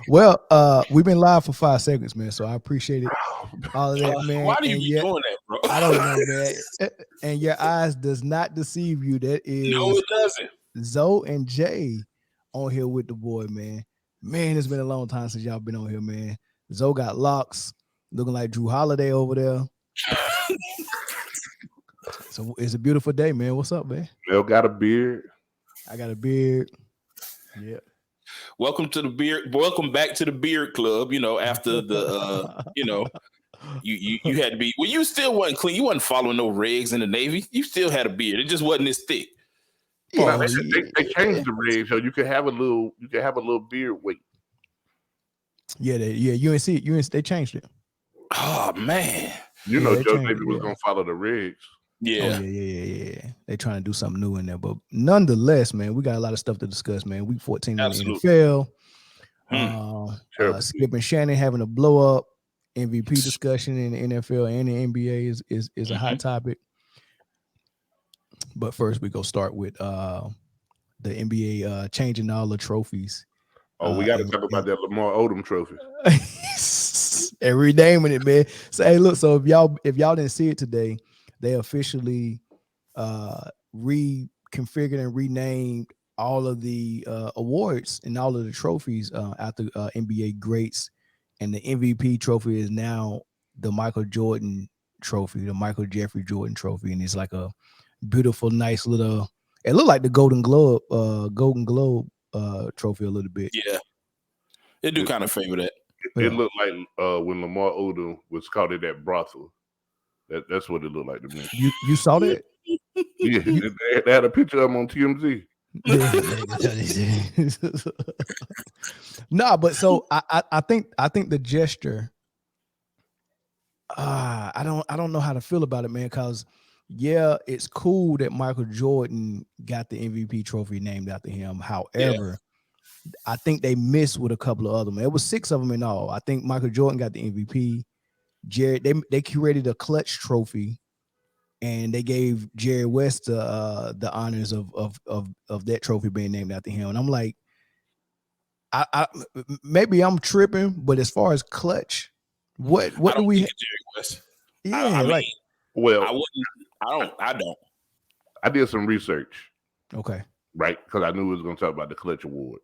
Well, we've been live for 5 seconds, man. So I appreciate it. All of that, man. Why do you And be yet, doing that, bro? I don't know, man. And your eyes does not deceive you. That No, is it doesn't. Zoe and Jay on here with the boy, man. Man, it's been a long time since y'all been on here, man. Zoe got locks, looking like Drew Holiday over there. So it's a beautiful day, man. What's up, man? Mel got a beard. I got a beard. Yeah. Welcome to the beard. Welcome back to the beard club. After the you had to be. Well, you still wasn't clean. You wasn't following no regs in the Navy. You still had a beard. It just wasn't as thick. No, Yeah, they changed the rig so you could have a little beard weight. yeah, you didn't see it. They changed it. Oh man. You Yeah, know, they Joe changed Davis it, was yeah. gonna follow the rigs. Yeah. Oh yeah. They trying to do something new in there, but nonetheless, man, we got a lot of stuff to discuss, man. Week 14 Absolutely. in the NFL. Skip and Shannon having a blow up MVP discussion in the NFL and the NBA is a hot topic. But first, we go start with the NBA changing all the trophies. Oh, we got to talk about that Lamar Odom trophy. And renaming it, man. So hey, look. So if y'all didn't see it today, they officially reconfigured and renamed all of the awards and all of the trophies after NBA greats, and the MVP trophy is now the Michael Jordan trophy, the Michael Jeffrey Jordan trophy, and it's like a beautiful, nice little. It looked like the Golden Globe trophy a little bit. Yeah, it do kind of favor that. It looked like when Lamar Odom was caught at that brothel. That's what it looked like to me. You saw that? Yeah, they had a picture of him on TMZ. No, but so I think the gesture. I don't know how to feel about it, man. Because yeah, it's cool that Michael Jordan got the MVP trophy named after him. However, I think they missed with a couple of other them. It was 6 of them in all. I think Michael Jordan got the MVP. Jared, they curated a clutch trophy, and they gave Jerry West the honors of that trophy being named after him. And I'm like, I maybe I'm tripping, but as far as clutch, what do we? Jerry West. Yeah, I like mean, well, I don't. I did some research. Okay. Right, because I knew we was going to talk about the Clutch Award.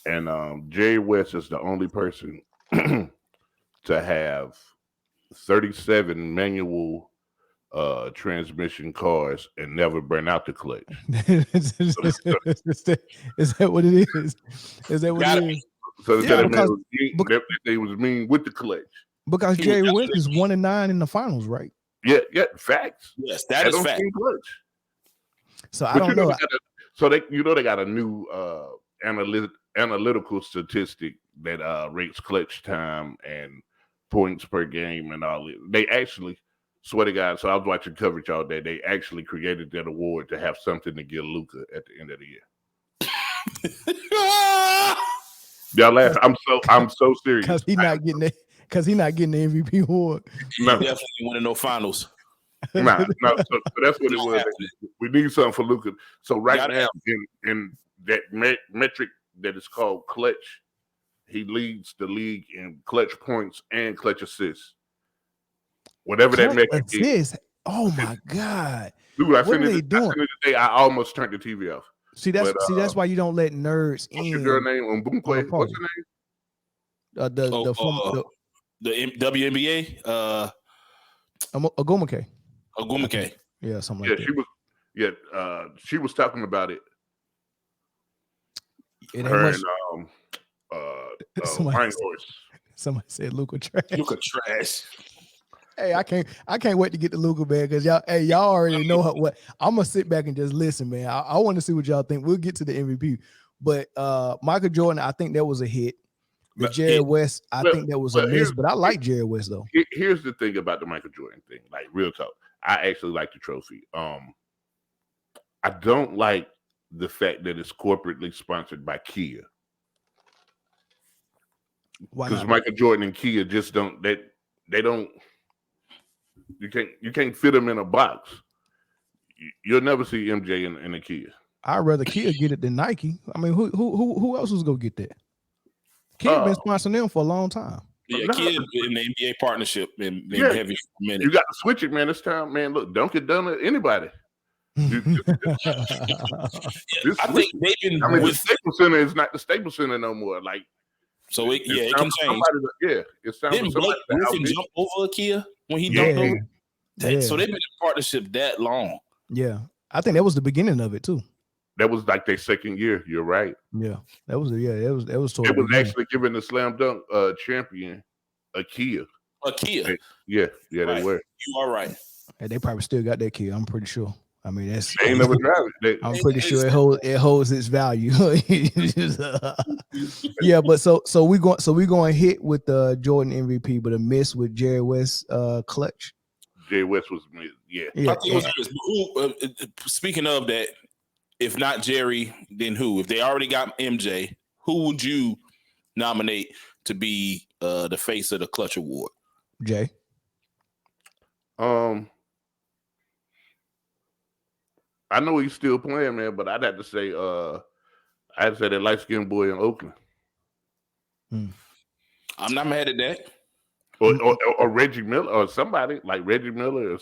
And Jerry West is the only person to have 37 manual transmission cars and never burn out the clutch. Is that what it is? Is that what it is? So they was mean with the clutch. Because Jerry West is 1-9 in the finals, right? Yeah, facts. Yes, that is fact. Clutch. So I don't know. They got a new analytical statistic that rates clutch time and points per game and all. They actually, swear to God, so I was watching coverage all day. They actually created that award to have something to give Luka at the end of the year. Y'all laugh. I'm so serious. Because he's not getting it. Because he's not getting the MVP award. He definitely winning no finals. So that's what it was. We need something for Luka. So right now, in that metric that is called clutch, he leads the league in clutch points and clutch assists. Whatever that metric is. Oh my God! Dude, what are they doing? Today, I almost turned the TV off. See, that's why you don't let nerds in. What's your girl name on Boomquay? What's her name? The WNBA. Agumake. Agumake. Yeah, something like that. She was talking about it. Somebody said Luka trash. Luka trash. Hey, I can't wait to get to Luka, man, because y'all already know what. I'm gonna sit back and just listen, man. I want to see what y'all think. We'll get to the MVP, but Michael Jordan, I think that was a hit. The Jerry West, I think that was a miss, but I like Jerry West though. Here's the thing about the Michael Jordan thing, like real talk. I actually like the trophy. I don't like the fact that it's corporately sponsored by Kia. Because Michael Jordan and Kia just don't. They don't. You can't fit them in a box. You'll never see MJ in a Kia. I'd rather Kia get it than Nike. I mean, who else was gonna get that? Kia been sponsoring them for a long time. Yeah, No. Kid in the NBA partnership been Yeah, heavy for a minute. you got to switch it, man. This time, man. Look, don't get done with anybody. Just I switch think it. they've been I mean, the with Staples Center is not the Staples Center no more. Like, so it it's can time for change. somebody it's time for Didn't somebody Blake to Griffin outbid. jump over a Kia when he Yeah. dunked over? Yeah. So they've been in partnership that long. Yeah, I think that was the beginning of it too. That was like their second year. You're right. Yeah, that was toward It the was beginning. actually giving the slam dunk champion a Kia. A Kia. Yeah, they Right. were. You are right. And they probably still got that Kia. I'm pretty sure. I mean, that's. They ain't never drive it. I'm pretty sure it holds its value. Yeah, but so we going hit with the Jordan MVP, but a miss with Jerry West clutch. Jay West was I think it was honest. But who, speaking of that, if not Jerry, then who? If they already got MJ, who would you nominate to be the face of the Clutch Award? Jay. I know he's still playing, man, but I'd have to say that light skinned boy in Oakland. I'm not mad at that. Or Reggie Miller or somebody like Reggie Miller.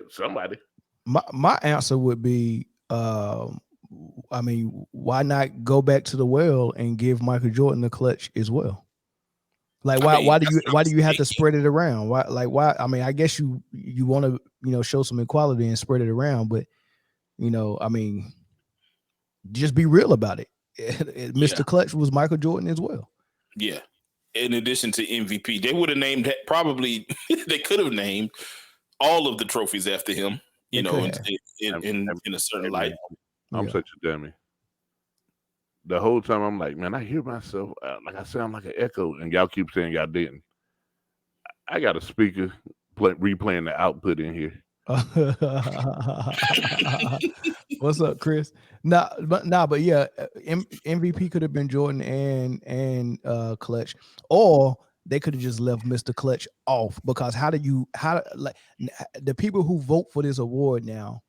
Somebody. My answer would be, I mean, why not go back to the well and give Michael Jordan the clutch as well? Like, why do you have to spread it around? Why? I mean, I guess you want to show some equality and spread it around, but I mean, just be real about it. Mr. Clutch was Michael Jordan as well. Yeah. In addition to MVP, they would have named probably they could have named all of the trophies after him. In a certain light. I'm such a dummy. The whole time I'm like, man, I hear myself like I sound like an echo, and y'all keep saying y'all didn't. I got a speaker replaying the output in here. What's up, Chris? But yeah, MVP could have been Jordan and Clutch, or they could have just left Mr. Clutch off, because how the people who vote for this award now,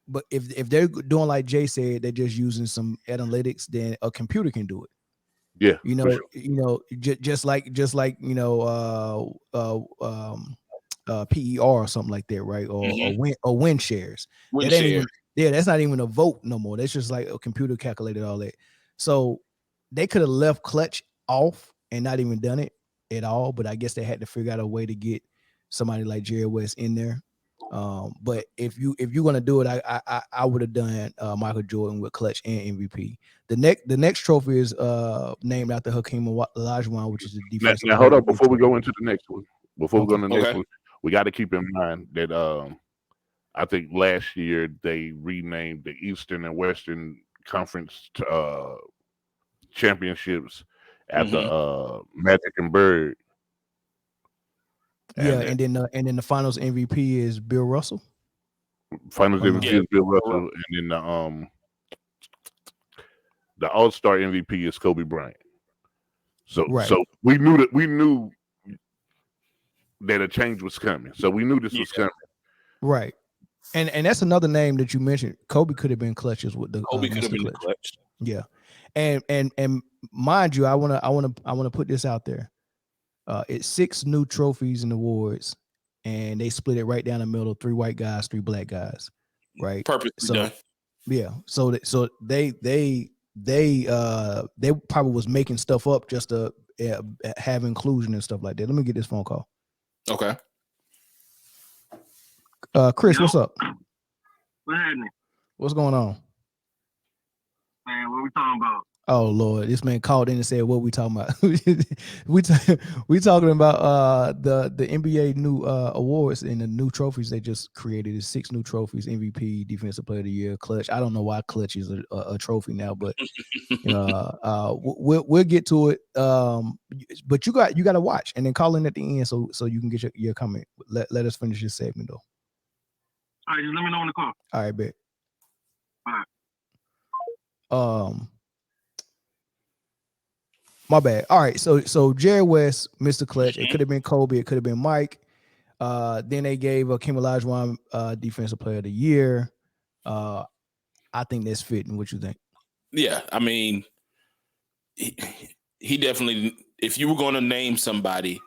but if they're doing like Jay said, they're just using some analytics, then a computer can do it. Yeah, just like PER or something like that, right? Or win shares. That ain't even, that's not even a vote no more. That's just like a computer calculated all that. So they could have left Clutch off and not even done it at all, but I guess they had to figure out a way to get somebody like Jerry West in there. But if you're gonna do it, I would have done Michael Jordan with Clutch and MVP. The next trophy is named after Hakeem Olajuwon, which is the defensive. Now hold on, before we go into the next one. We go to the next one, we got to keep in mind that I think last year they renamed the Eastern and Western Conference championships after Magic and Bird. And then the finals MVP is Bill Russell. Finals MVP is Bill Russell, and then the All-Star MVP is Kobe Bryant. So we knew that a change was coming. So we knew this was coming. Right. And that's another name that you mentioned. Kobe could have been Clutches with the Kobe could have been the Clutch. Yeah. And mind you, I wanna put this out there. It's 6 new trophies and awards, and they split it right down the middle, 3 white guys, 3 black guys. Right. Purposely done. Yeah. So they probably was making stuff up just to have inclusion and stuff like that. Let me get this phone call. Okay. Chris, what's up? What's happening? What's going on? Man, what we talking about? Oh Lord, this man called in and said, "What we talking about?" we talking about the NBA new awards and the new trophies they just created. Is 6 new trophies: MVP, Defensive Player of the Year, Clutch. I don't know why Clutch is a trophy now, but we'll get to it. But you got to watch and then call in at the end so you can get your comment. Let us finish this segment though. All right, just let me know when to call. All right, bet. All right. My bad. All right, so Jerry West, Mr. Clutch. It could have been Kobe. It could have been Mike. Then they gave Hakeem Olajuwon Defensive Player of the Year. I think that's fitting. What you think? Yeah, I mean, he definitely. If you were going to name somebody,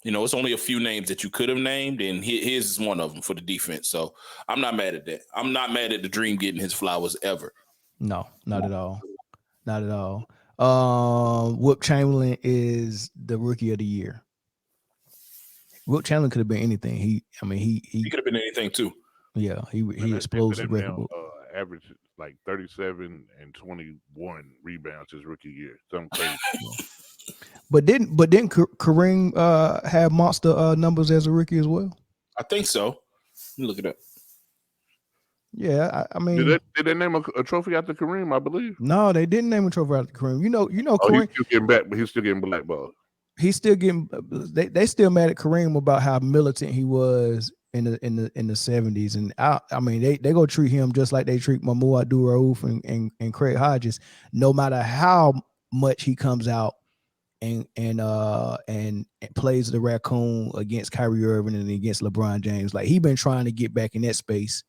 it's only a few names that you could have named, and his is one of them for the defense. So I'm not mad at that. I'm not mad at the Dream getting his flowers ever. No, not at all. Not at all. Wilt Chamberlain is the rookie of the year. Wilt Chamberlain could have been anything. He could have been anything too. Yeah, he explodes the record book. Average like 37 and 21 rebounds his rookie year. Something crazy. But didn't Kareem have monster numbers as a rookie as well? I think so. Let me look it up. Yeah, I mean, did they name a trophy after Kareem? I believe. No, they didn't name a trophy after Kareem. Kareem. He's still getting back, but he's still getting blackballed. He's still getting. They still mad at Kareem about how militant he was in the 70s, and I mean they go treat him just like they treat Mahmoud Abdul-Rauf and Craig Hodges, no matter how much he comes out and plays the raccoon against Kyrie Irving and against LeBron James. Like he been trying to get back in that space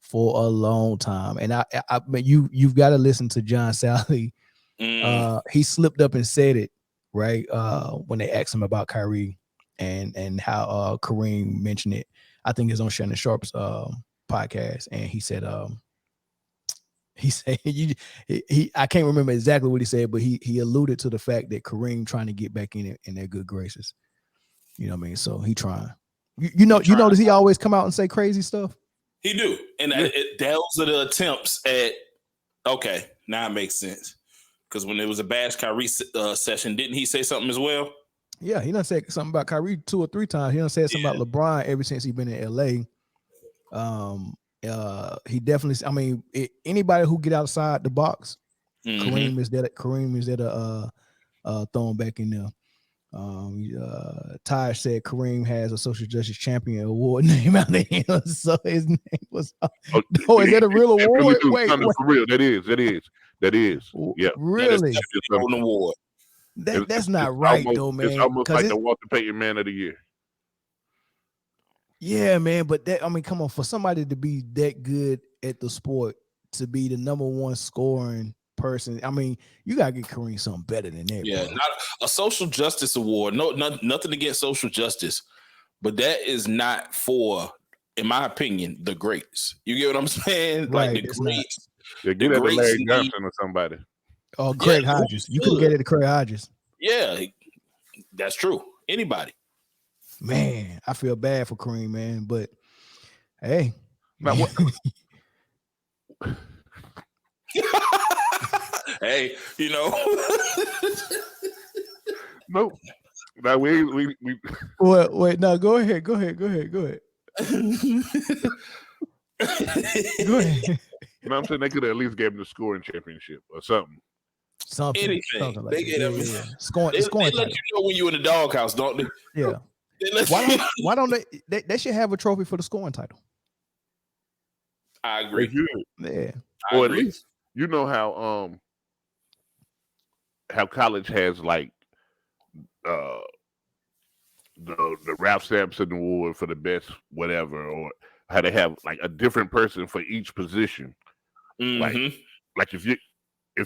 for a long time. And I you've got to listen to John Sally. He slipped up and said it, right? When they asked him about Kyrie and how Kareem mentioned it. I think it's on Shannon Sharp's podcast. And he said I can't remember exactly what he said, but he alluded to the fact that Kareem trying to get back in their good graces. You know what I mean? So he trying. You notice he always come out and say crazy stuff? He do. And those are the attempts at, okay, now it makes sense. Because when it was a Bash Kyrie session, didn't he say something as well? Yeah, he done said something about Kyrie 2 or 3 times. He done said something about LeBron ever since he been in LA. He definitely, I mean, anybody who get outside the box, Kareem is there to throw him back in there. Taj said Kareem has a social justice champion award named after him, so his name was. Is that a real award? Wait. For real, that is. Yeah, really, an award. That's not right almost, though, man. It's almost like the Walter Payton Man of the Year. Yeah, man, but come on, for somebody to be that good at the sport, to be the number one scoring person, I mean, you gotta get Kareem something better than that. Yeah, bro. not a social justice award. No, nothing against social justice, but that is not for, in my opinion, the greats. You get what I'm saying? Right, like the greats. Yeah, get that to Larry Johnson or somebody. Oh, Craig Hodges. You could get it to Craig Hodges. Yeah, that's true. Anybody. Man, I feel bad for Kareem, man, but hey. Now what? Hey, Nope. Now we Wait, no, go ahead. Go ahead. You know what I'm saying? They could have at least gave him the scoring championship or something. Anything. Something like they get him. Yeah. Scoring. They let you know when you're in the doghouse, don't they? Yeah. Why don't they should have a trophy for the scoring title? I agree. Yeah. Or at least you know how college has like the Ralph Sampson Award for the best whatever, or how they have like a different person for each position. Mm-hmm. Like if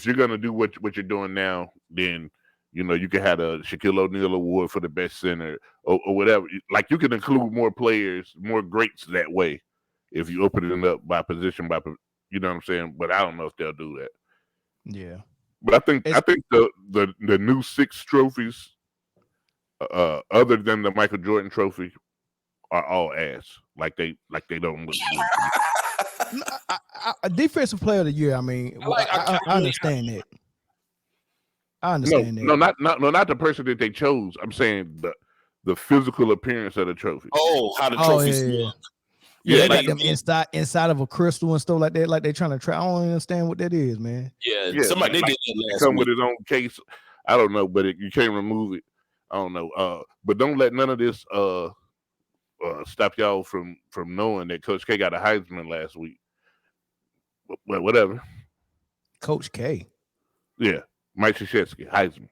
you're gonna do what you're doing now, then you can have a Shaquille O'Neal Award for the best center or whatever. Like you can include more players, more greats that way if you open it up by position, you know what I'm saying? But I don't know if they'll do that. Yeah. But I think the new 6 trophies, other than the Michael Jordan trophy, are all ass. Like they don't look good. A defensive player of the year. I mean, I understand that. I understand that. No, not the person that they chose. I'm saying the physical appearance of the trophy. Oh, how the trophies look. Yeah, they got them inside of a crystal and stuff like that. Like they're trying to try. I don't understand what that is, man. Yeah, somebody they did that last come week. with his own case. I don't know, but you can't remove it. I don't know. But don't let none of this stop y'all from knowing that Coach K got a Heisman last week. Well, whatever. Coach K. Yeah, Mike Krzyzewski, Heisman.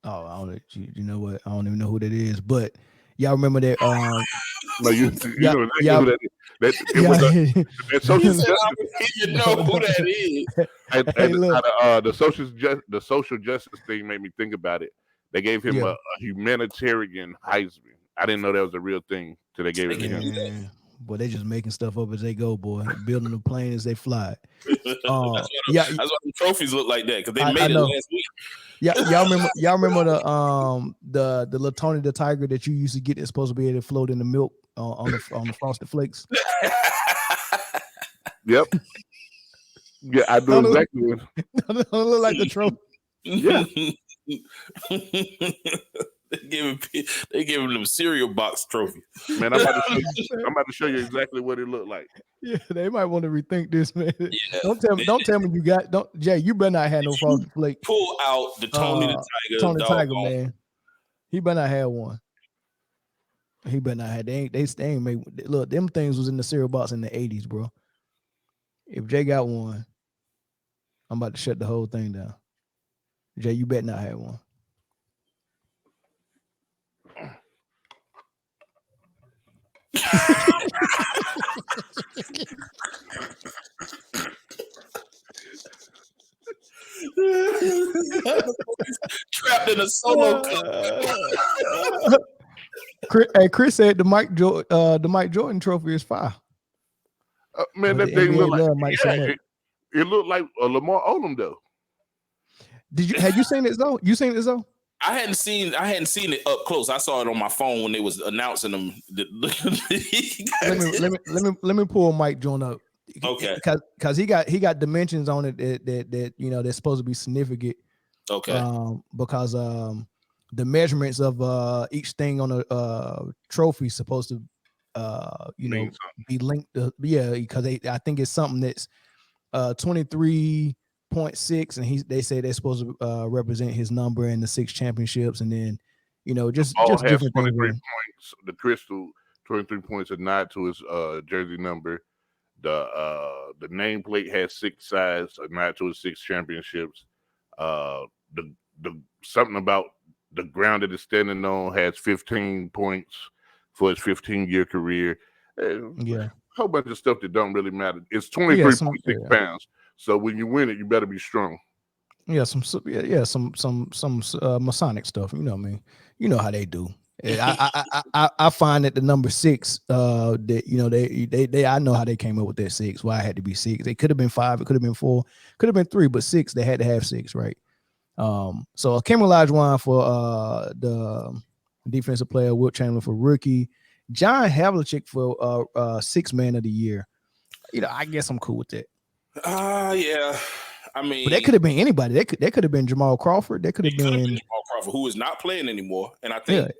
Oh, you know what? I don't even know who that is, but y'all remember that No, you Yeah, know yeah. who that is. That social justice. You know who that is. The social justice thing made me think about it. They gave him a humanitarian Heisman. I didn't know that was a real thing till they gave it to him. Boy, they just making stuff up as they go, boy. Building the plane as they fly. That's why the trophies look like that because they made it last week. Yeah, y'all remember the little Tony the Tiger that you used to get that's supposed to be able to float in the milk on the Frosted Flakes. Yep. Yeah, I do exactly what. Don't look like the trophy. Yeah. They gave him them cereal box trophy. Man, I'm about to show you exactly what it looked like. Yeah, they might want to rethink this, man. Yeah. Don't tell me you got Jay, you better not have no Frosted Flake. Pull out the Tony the Tiger. Tony the Tiger, man. He better not have one. He better not have. They ain't make. Look, them things was in the cereal box in the 80s, bro. If Jay got one, I'm about to shut the whole thing down. Jay, you better not have one. Trapped in a solo cup. Chris said the Mike Jordan trophy is fire. Man, that thing looked like it looked like a Lamar Odom though. Had you seen it though? You seen it though? I hadn't seen it up close. I saw it on my phone when they was announcing them. let me pull Mike Jordan up. Okay. Because he got dimensions on it that you know that's supposed to be significant. Okay. Because the measurements of each thing on a trophy is supposed to be linked to, because I think it's something that's 23.6, and they say they're supposed to represent his number in the 6 championships, and then just different 23 points. The crystal 23 points a nod to his jersey number. The nameplate has 6 sides, a nod to his 6 championships. The something about the ground that it's standing on has 15 points for his 15-year career. A whole bunch of stuff that don't really matter. It's 23.6 pounds. So when you win it, you better be strong. Yeah, some Masonic stuff. You know what I mean? You know how they do. I find that the number 6, that they I know how they came up with that 6. Why it had to be 6. It could have been 5. It could have been 4. Could have been 3, but 6. They had to have 6, right? So Hakeem Olajuwon for the defensive player, Wilt Chamberlain for rookie, John Havlicek for 6th man of the year. I guess I'm cool with that. Yeah. I mean, but that could have been anybody. That could have been Jamal Crawford. That could have been Jamal Crawford, who is not playing anymore. And I think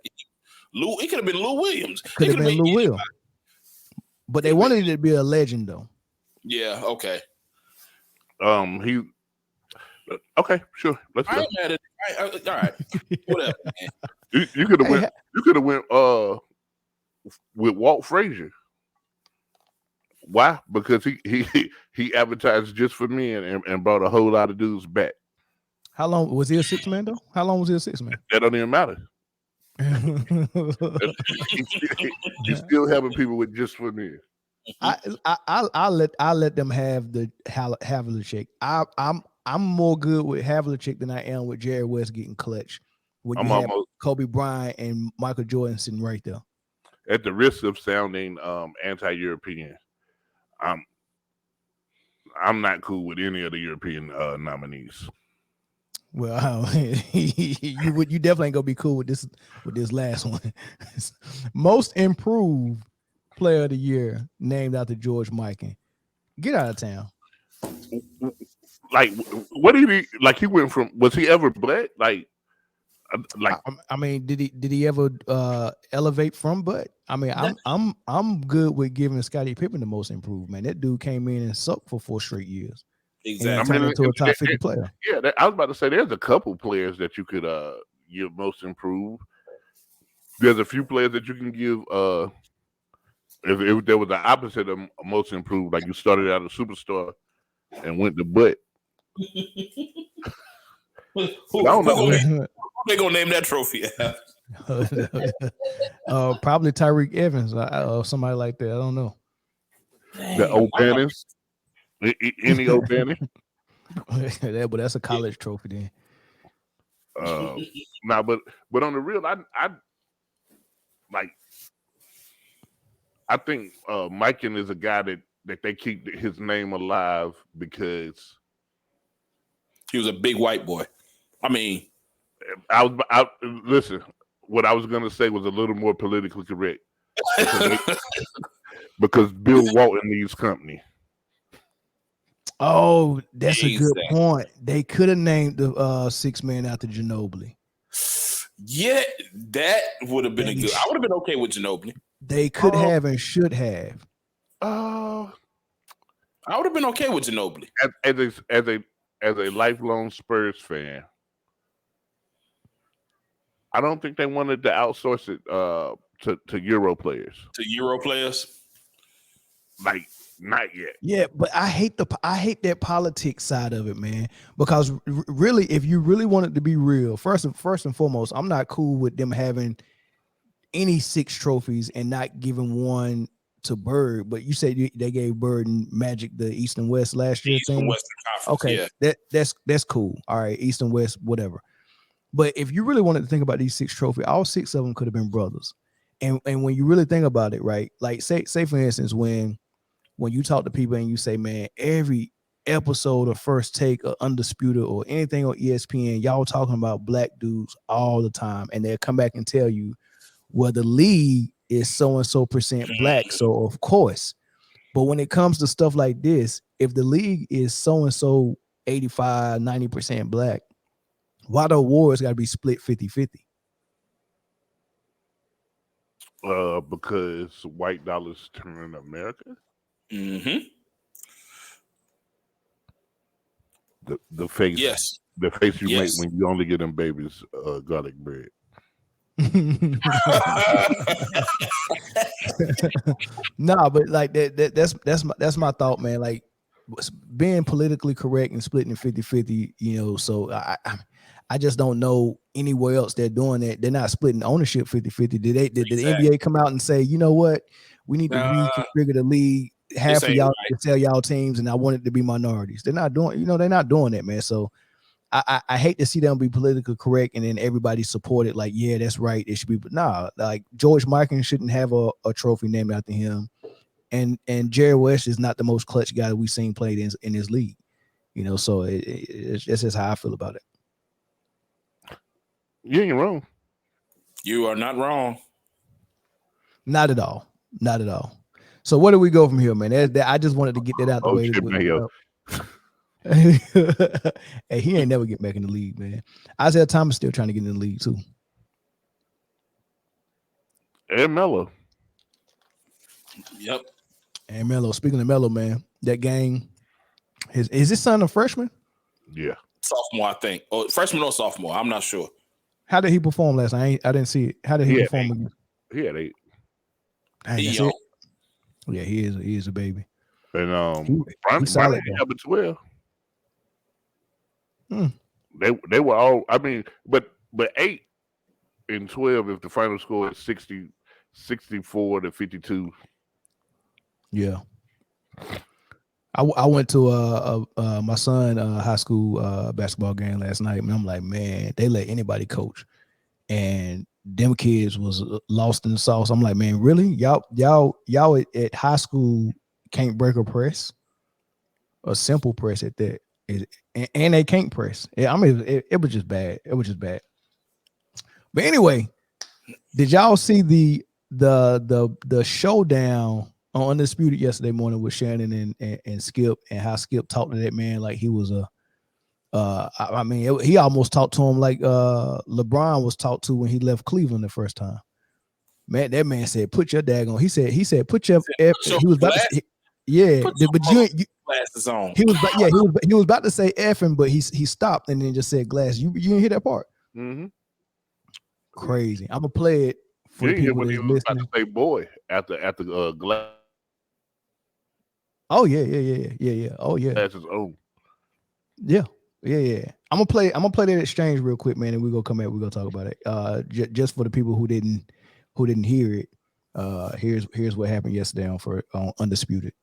it could have been Lou Williams. Could have been Lou Williams. But they wanted it to be a legend, though. Yeah. Okay. Okay, sure. Let's go. I ain't mad at it. All right. Whatever, man. You could have went. You could have went with Walt Frazier. Why? Because he advertised just for men and brought a whole lot of dudes back. How long was he a 6 man though? How long was he a 6 man? That don't even matter. He's still having people with just for men. I let them have the Havlicek. I'm more good with Havlicek than I am with Jerry West getting clutch. When you have Kobe Bryant and Michael Jordan sitting right there. At the risk of sounding anti-European, I'm not cool with any of the European nominees. Well, you definitely ain't gonna be cool with this last one. Most improved player of the year named after George Mikan. Get out of town. Like, what did he like? He went from, was he ever black? Like, I mean, did he ever elevate from? But I mean, I'm good with giving Scottie Pippen the most improved, man. That dude came in and sucked for 4 straight years. Exactly. Turned into a top 50 player. Yeah, I was about to say there's a couple players that you could give most improved. There's a few players that you can give if there was the opposite of most improved, like you started out a superstar and went to butt. Who they gonna name that trophy? Probably Tyreek Evans or somebody like that. I don't know. The O'Bannons. Any O'Bannon? But that's a college trophy then. Nah, but on the real, I like. I think Mikan is a guy that they keep his name alive because he was a big white boy. I mean, listen. What I was going to say was a little more politically correct because Bill Walton leaves company. Oh, that's a good point. They could have named the six man after Ginobili. Yeah, that would have been a good. I would have been okay with Ginobili. They could have and should have. I would have been okay with Ginobili. As a lifelong Spurs fan, I don't think they wanted to outsource it to Euro players. To Euro players, like not yet. Yeah, but I hate that politics side of it, man. Because really, if you really want it to be real, first and foremost, I'm not cool with them having any 6 trophies and not giving one to Bird. But you said they gave Bird and Magic the East and West last year thing. Western Conference. Okay, yeah. That's cool. All right, East and West, whatever. But if you really wanted to think about these 6 trophies, all 6 of them could have been brothers. And when you really think about it, right? Like say for instance, when you talk to people and you say, man, every episode of First Take or Undisputed or anything on ESPN, y'all talking about black dudes all the time, and they'll come back and tell you, well, the league is so and so percent black, so of course. But when it comes to stuff like this, if the league is so and so 85, 90% black, why the awards got to be split 50-50? Because white dollars turn America. Mm-hmm. The face, yes, the face you make when you only get them babies garlic bread. Nah, but like that's my thought, man. Like being politically correct and splitting 50-50, you know, so I just don't know anywhere else they're doing that. They're not splitting ownership 50-50. Did the NBA come out and say, you know what, we need to reconfigure the league, half of y'all to sell y'all teams, and I want it to be minorities? They're not doing, they're not doing that, man. So I hate to see them be politically correct and then everybody support it like, yeah, that's right, it should be. But nah, like George Mikan shouldn't have a trophy named after him. And Jerry West is not the most clutch guy we've seen played in his league. So it's just how I feel about it. You ain't wrong. You are not wrong. Not at all. Not at all. So where do we go from here, man? I just wanted to get that out the way. Hey, he ain't never get back in the league, man. Isaiah Thomas still trying to get in the league too. And Melo. Yep. And Melo. Speaking of Melo, man, that game. Is his son a freshman? Yeah. Sophomore, I think. Oh, freshman or sophomore. I'm not sure. How did he perform last night? I didn't see it. How did he perform again? He had 8. Dang, that's it? Yeah, he is a baby. And Bronny have a 12. They were all, I mean, but 8 and 12 if the final score is 64 to 52. Yeah. I went to my son high school basketball game last night, and I'm like, man, they let anybody coach, and them kids was lost in the sauce. I'm like, man, really? Y'all at high school can't break a press, a simple press at that, and they can't press. I mean, it was just bad. It was just bad. But anyway, did y'all see the showdown on Undisputed yesterday morning with Shannon and Skip, and how Skip talked to that man like he was he almost talked to him like LeBron was talked to when he left Cleveland the first time. Man, that man said, "Put your daggone." He said, "Put your." He was about to say, yeah, but you glasses on. He was about to say effing, but he stopped and then just said glass. You didn't hear that part? Mm-hmm. Crazy. I'm gonna play it for you people when he was about to say boy after glass. Oh yeah. Oh yeah. Glasses on. Yeah. Yeah. I'm gonna play that exchange real quick, man, and we're gonna come back. We're gonna talk about it. Just for the people who didn't hear it. Here's what happened yesterday on Undisputed.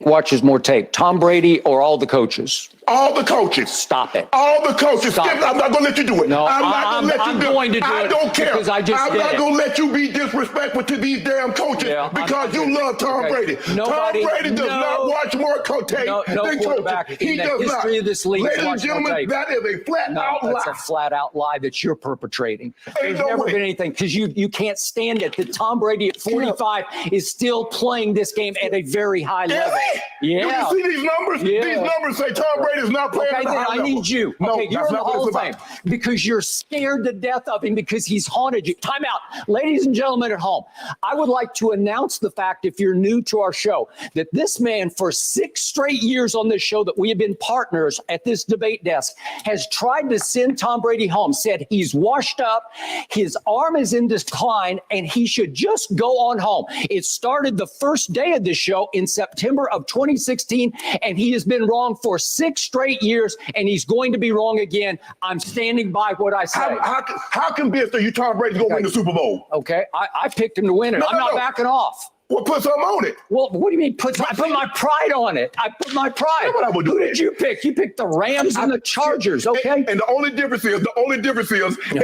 Watches more tape, Tom Brady or all the coaches? All the coaches. Stop it. All the coaches. Stop Skip, I'm not going to let you do it. No, I'm not going to let you I'm do going to it. do I it don't care. because I just I'm did not it. going to let you be disrespectful to these damn coaches because you love Tom Brady. Nobody, Tom Brady does not watch more tape no than quarterback coaches. He in the does history not. of this league. Ladies and gentlemen, that is a flat out lie. That's a flat out lie that you're perpetrating. There's no never way. been anything because you can't stand it that Tom Brady at 45 is still playing this game at a very high level. You Yeah. can see these numbers? Yeah. These numbers say Tom Brady is not playing Okay, at a then high I level. need you. No, Okay, you're that's in the not what Hall it's of Fame about. because you're scared to death of him because he's haunted you. Time out. Ladies and gentlemen at home, I would like to announce the fact, if you're new to our show, that this man for 6 straight years on this show that we have been partners at this debate desk has tried to send Tom Brady home, said he's washed up, his arm is in decline, and he should just go on home. It started the first day of this show in September of 2016, and he has been wrong for 6 straight years, and he's going to be wrong again. I'm standing by what I say. How convinced are you Tom Brady's going to win the Super Bowl? Okay, I picked him to win it. I'm not backing off. Well, put something on it. Well, what do you mean I put my pride on it? I put my pride. That's what I would do. Who did you pick? You picked the Rams and the Chargers, okay? And the only difference is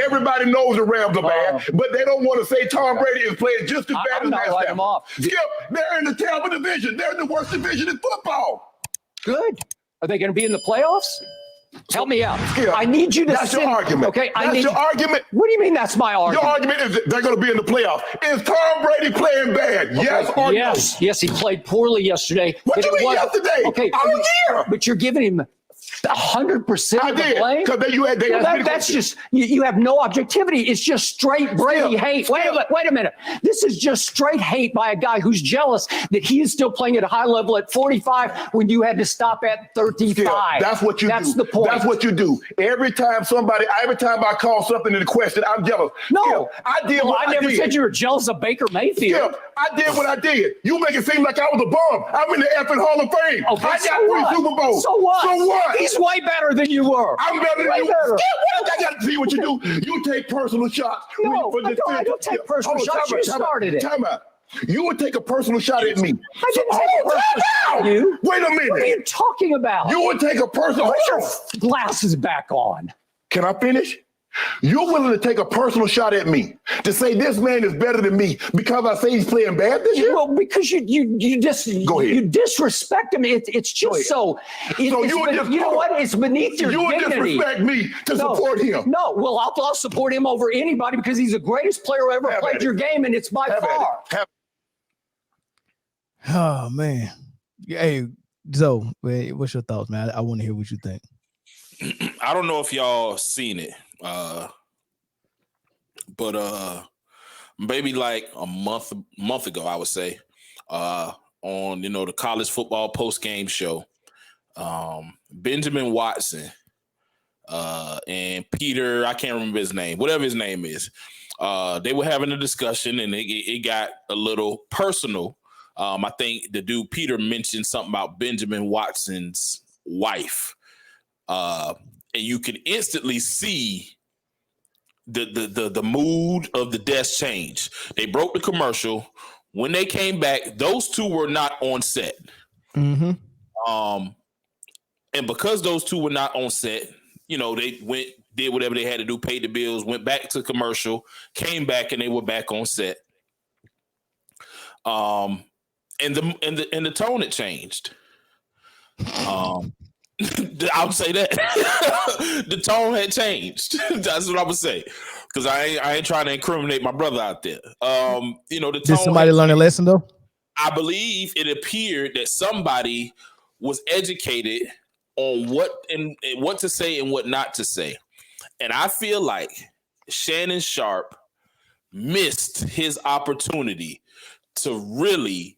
everybody knows the Rams are bad, but they don't want to say Tom Brady is playing just as bad I'm as not Matt writing them off. Skip, they're in the Tampa division. They're in the worst division in football. Good. Are they going to be in the playoffs? Help me out. Skip, I need you to That's your argument. Okay, That's your argument. What do you mean that's my argument? Your argument is that they're going to be in the playoffs. Is Tom Brady playing bad? Yes or no? Yes, he played poorly yesterday. What But you it mean was- yesterday? Okay, I was here. but you're giving him 100% I of the did, blame. because That's just you have no objectivity. It's just straight Brady hate. Wait a minute. This is just straight hate by a guy who's jealous that he is still playing at a high level at 45 when you had to stop at 35. That's what you do. That's the point. That's what you do. Every time I call something into question, I'm jealous. No, Skip, I did what I never did. said you were jealous of Baker Mayfield. Skip, I did what I did. You make it seem like I was a bum. I'm in the effing Hall of Fame. Okay, I so got 3 Super Bowls. So what? So what? He's way better than you were. I'm better than Way you. better. Skip, I got to see what you do. You take personal shots. No, I don't take personal shots. You started it. Time out. You would take a personal shot at me. I didn't take a personal shot at you. Wait a minute. What are you talking about? You would take a personal. Put your glasses back on. Can I finish? You're willing to take a personal shot at me to say this man is better than me because I say he's playing bad this year? Well, because you just Go ahead. you disrespect him. It's just so. You know what? It's beneath your You would dignity. disrespect me to support him. No, well, I'll support him over anybody because he's the greatest player who ever Have played at your game, and it's by Have at far. it. Oh man. Hey, Zoe, what's your thoughts, man? I want to hear what you think. I don't know if y'all seen it, but maybe like a month ago, I would say, on the college football post game show, Benjamin Watson and Peter, I can't remember his name, whatever his name is. They were having a discussion and it got a little personal. I think the dude Peter mentioned something about Benjamin Watson's wife. And you can instantly see the mood of the desk change. They broke the commercial. When they came back, those two were not on set. Mm-hmm. And because those two were not on set, they did whatever they had to do, paid the bills, went back to commercial, came back, and they were back on set. And the tone had changed. I would say that the tone had changed. That's what I would say, because I ain't trying to incriminate my brother out there. The tone. Did somebody learn a lesson though? I believe it appeared that somebody was educated on what to say and what not to say, and I feel like Shannon Sharp missed his opportunity to really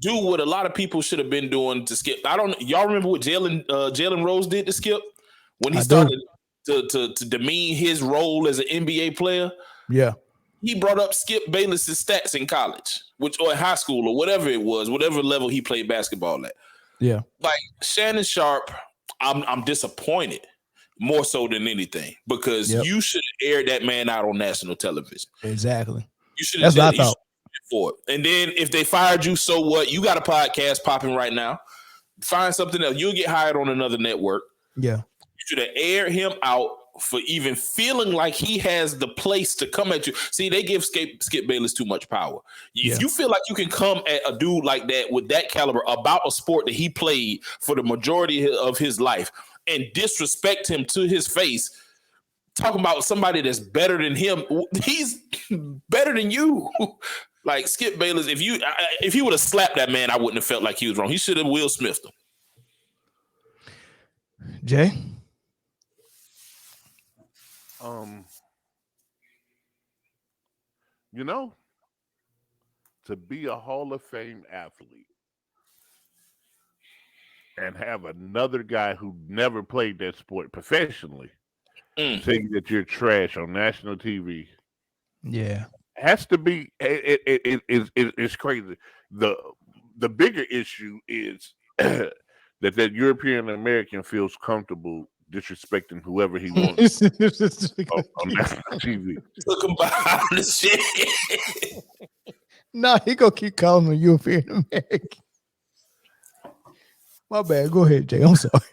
do what a lot of people should have been doing to Skip. Y'all remember what Jalen Rose did to Skip when he started to demean his role as an NBA player? Yeah. He brought up Skip Bayless's stats in college, or in high school, or whatever it was, whatever level he played basketball at. Yeah. Like Shannon Sharp I'm disappointed more so than anything because you should have aired that man out on national television. Exactly. You should. That's what I thought. For it. And then if they fired you, so what? You got a podcast popping right now. Find something else. You'll get hired on another network. Yeah. You should have aired him out for even feeling like he has the place to come at you. See, they give Skip Bayless too much power. If you feel like you can come at a dude like that with that caliber about a sport that he played for the majority of his life and disrespect him to his face, talking about somebody that's better than him, he's better than you. Like Skip Bayless, if he would have slapped that man, I wouldn't have felt like he was wrong. He should have Will Smithed him. Jay? You know, to be a Hall of Fame athlete and have another guy who never played that sport professionally saying that you're trash on national TV. Yeah. Has to be it's crazy. The bigger issue is that European American feels comfortable disrespecting whoever he wants on national TV. Took him behind the shit. No, he gonna keep calling him European American. My bad. Go ahead, Jay. I'm sorry.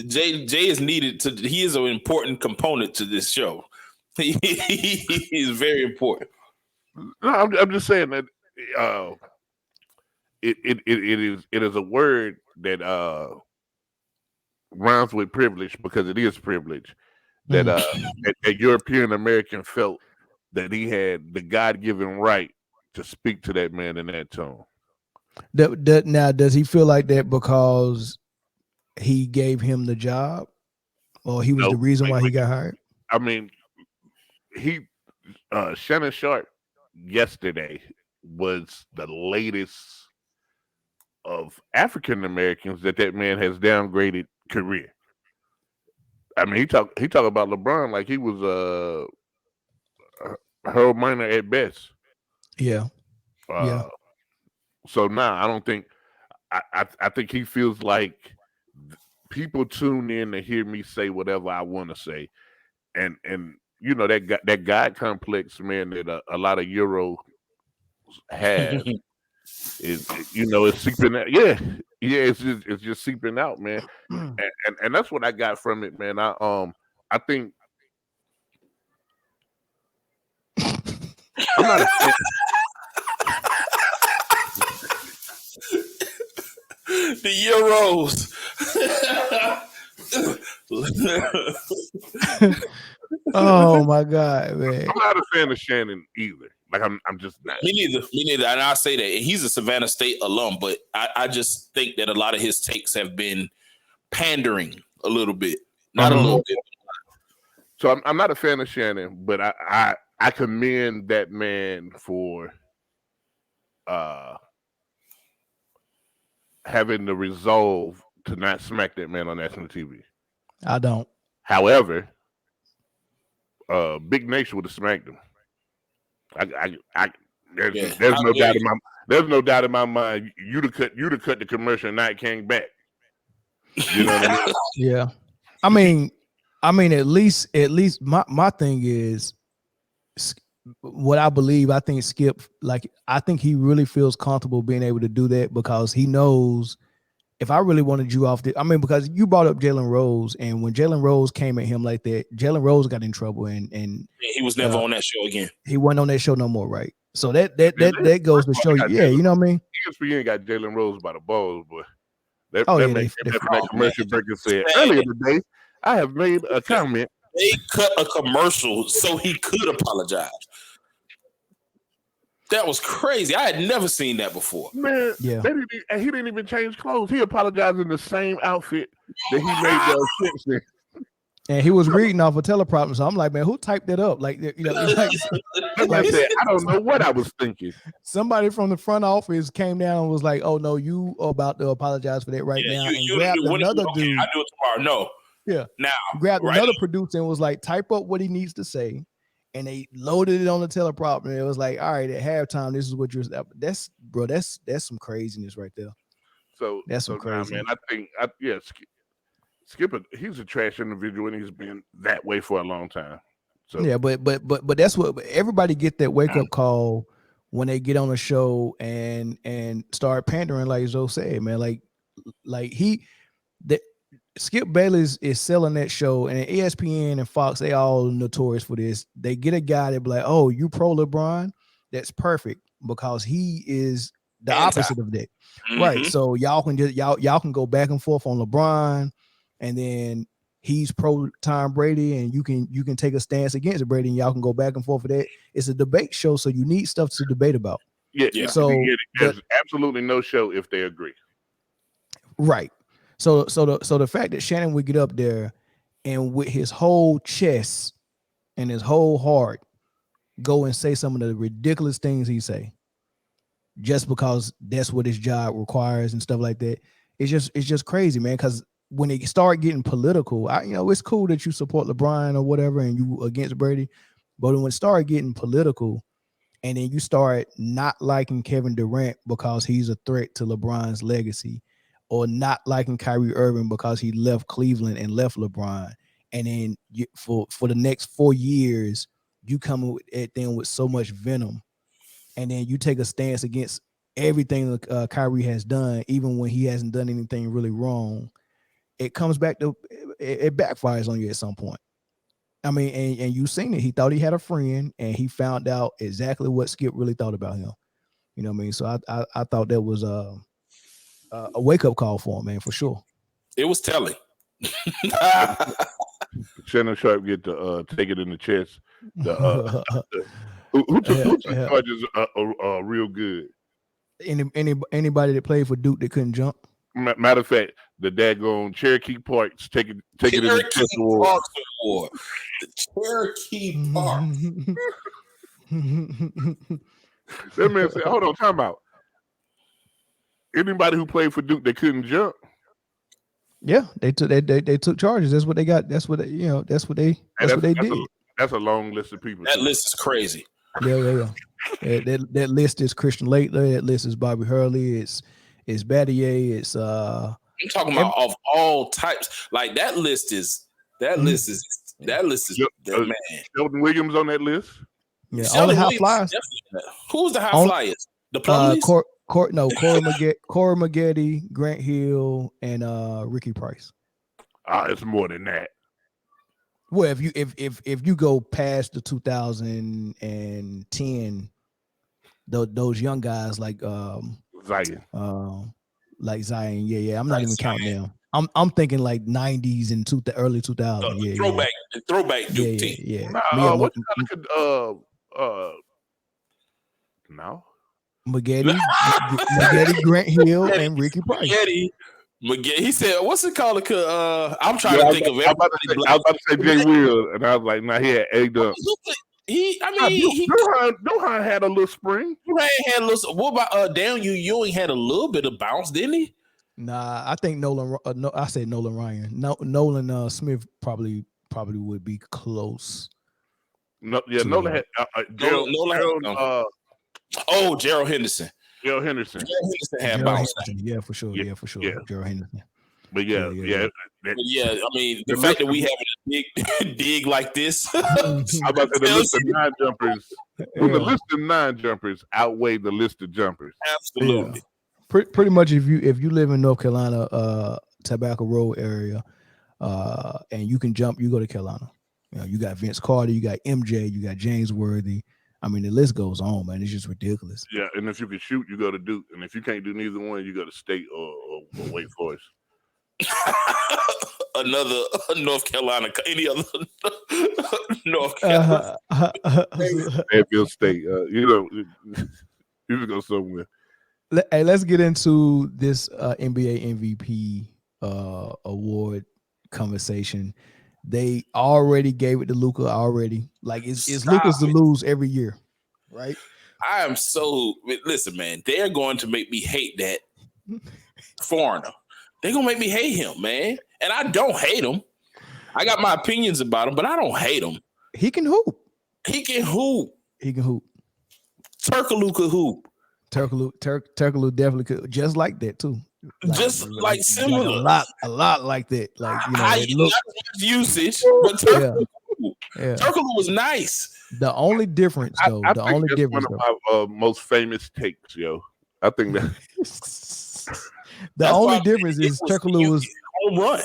Jay is needed to. He is an important component to this show. He is very important. No, I'm just saying that it is a word that rhymes with privilege because it is privilege. That a European American felt that he had the God-given right to speak to that man in that tone. Now, does he feel like that because he gave him the job, or he was the reason why he got hired? I mean, Shannon Sharp yesterday was the latest of African Americans that man has downgraded career. I mean, he talk about LeBron like he was Harold Miner at best. Yeah. So now I don't think I think he feels like people tune in to hear me say whatever I want to say, and you know that God complex, man, that a lot of Euros have is, you know, it's seeping out. Yeah, it's just seeping out, man, and that's what I got from it, man. I think I'm not a fan. The Euros. Oh my God, man! I'm not a fan of Shannon either. Like I'm just not. Me neither. And I say that he's a Savannah State alum, but I just think that a lot of his takes have been pandering a little bit, not a little bit. So I'm not a fan of Shannon, but I commend that man for having the resolve to not smack that man on national TV. I don't. However, Big Nation would have smacked him. There's no doubt in my mind. You'd have cut the commercial and not came back. You know what I mean? Yeah. I mean, at least my thing is what I believe. I think Skip, I think he really feels comfortable being able to do that because he knows if I really wanted you off because you brought up Jalen Rose, and when Jalen Rose came at him like that, Jalen Rose got in trouble, and he was never on that show again. He wasn't on that show no more, right? So that goes to show you, you know what I mean? ESPN got Jalen Rose by the balls, boy. That commercial breaker said earlier today, I have made a comment. They cut a commercial so he could apologize. That was crazy. I had never seen that before. Man, he didn't even change clothes. He apologized in the same outfit that he made those shits in. And he was reading off a teleprompter. So I'm like, man, who typed that up? I don't know what I was thinking. Somebody from the front office came down and was like, oh, no, you are about to apologize for that now. And grabbed another dude. I do it tomorrow. No. Yeah. Now. Grabbed another producer and was like, type up what he needs to say. And they loaded it on the teleprompter. And it was like, all right, at halftime, this is what you're. That's some craziness right there. So that's some crazy. Man, I think, Skip, he's a trash individual, and he's been that way for a long time. So yeah, but that's what everybody get that wake up call when they get on a show and start pandering, like Joe said, man. Like Skip Bayless is selling that show, and ESPN and Fox, they all notorious for this. They get a guy that be like, "Oh, you pro LeBron? That's perfect because he is the opposite of that." Right. So y'all can just y'all can go back and forth on LeBron, and then he's pro Tom Brady, and you can take a stance against Brady, and y'all can go back and forth for that. It's a debate show, so you need stuff to debate about. Yeah. So there's absolutely no show if they agree. Right. So the fact that Shannon would get up there and with his whole chest and his whole heart go and say some of the ridiculous things he say, just because that's what his job requires and stuff like that, it's just crazy, man. Because when they start getting political, it's cool that you support LeBron or whatever and you against Brady, but when it start getting political, and then you start not liking Kevin Durant because he's a threat to LeBron's legacy, or not liking Kyrie Irving because he left Cleveland and left LeBron, and then for the next 4 years, you come at them with so much venom, and then you take a stance against everything Kyrie has done, even when he hasn't done anything really wrong. It comes back to it backfires on you at some point. I mean, and you seen it. He thought he had a friend, and he found out exactly what Skip really thought about him. You know what I mean? So I thought that was a wake up call for him, man, for sure. It was telling. Shannon Sharp get to take it in the chest. Who took charges real good? Anybody that played for Duke that couldn't jump. Matter of fact, the daggone Cherokee Parks take it in the chest award. The Cherokee Park. That man said, "Hold on, time out." Anybody who played for Duke that couldn't jump. Yeah, they took charges. That's what they got. That's what they did. That's a long list of people. That list is crazy. Yeah. That list is Christian Laettner. That list is Bobby Hurley. It's Battier. It's I'm talking about of all types. Like that list is man. Sheldon Williams on that list. Yeah, all the high flyers. Who's the high flyers? The Plumlees? Corey Maggette, Grant Hill, and Ricky Price. It's more than that. Well, if you go past the 2010, those young guys like Zion, yeah. I'm not even counting them. I'm thinking like 90s and early 2000s. Throwback Duke team. Yeah. No. Maggette, Grant Hill, and Ricky Price. Maggette. He said, "What's it called?" I'm trying to think of it. I was about to say Jay Will, and I was like, "Nah, he had A-Dub." Duhan had a little spring. Duhan had a little. What about Daniel Ewing had a little bit of bounce, didn't he? Nah, I think Nolan. I said Nolan Ryan. Nolan Smith probably would be close. No, yeah, Nolan had Gerald Henderson. Gerald Henderson had bounce. Yeah, for sure. Yeah. Gerald Henderson. But yeah. I mean, the fact that we have a dig like this. I'm about to say the list of 9 jumpers. When the list of 9 jumpers outweigh the list of jumpers. Absolutely. Yeah. Pretty much, if you live in North Carolina, Tobacco Road area, and you can jump, you go to Carolina. You got Vince Carter, you got MJ, you got James Worthy. I mean, the list goes on, man. It's just ridiculous. Yeah, and if you can shoot, you go to Duke, and if you can't do neither one, you go to State or Wake Forest. Another North Carolina, any other North Carolina, Fairfield State. You can go somewhere. Hey, let's get into this NBA MVP award conversation. They already gave it to Luka already. Like it's Luka's to lose every year, right? I am so listen, man. They're going to make me hate that foreigner. They're gonna make me hate him, man. And I don't hate him. I got my opinions about him, but I don't hate him. He can hoop. Turkaloo hoop. Turkaloo definitely could, just like that too. just like similar, like a lot like that. Like high, it looked, not as much usage, but Turkoglu was nice. The only difference, though, I the think only that's difference, one of my most famous takes, yo. I think that the only difference is Turkoglu was home run.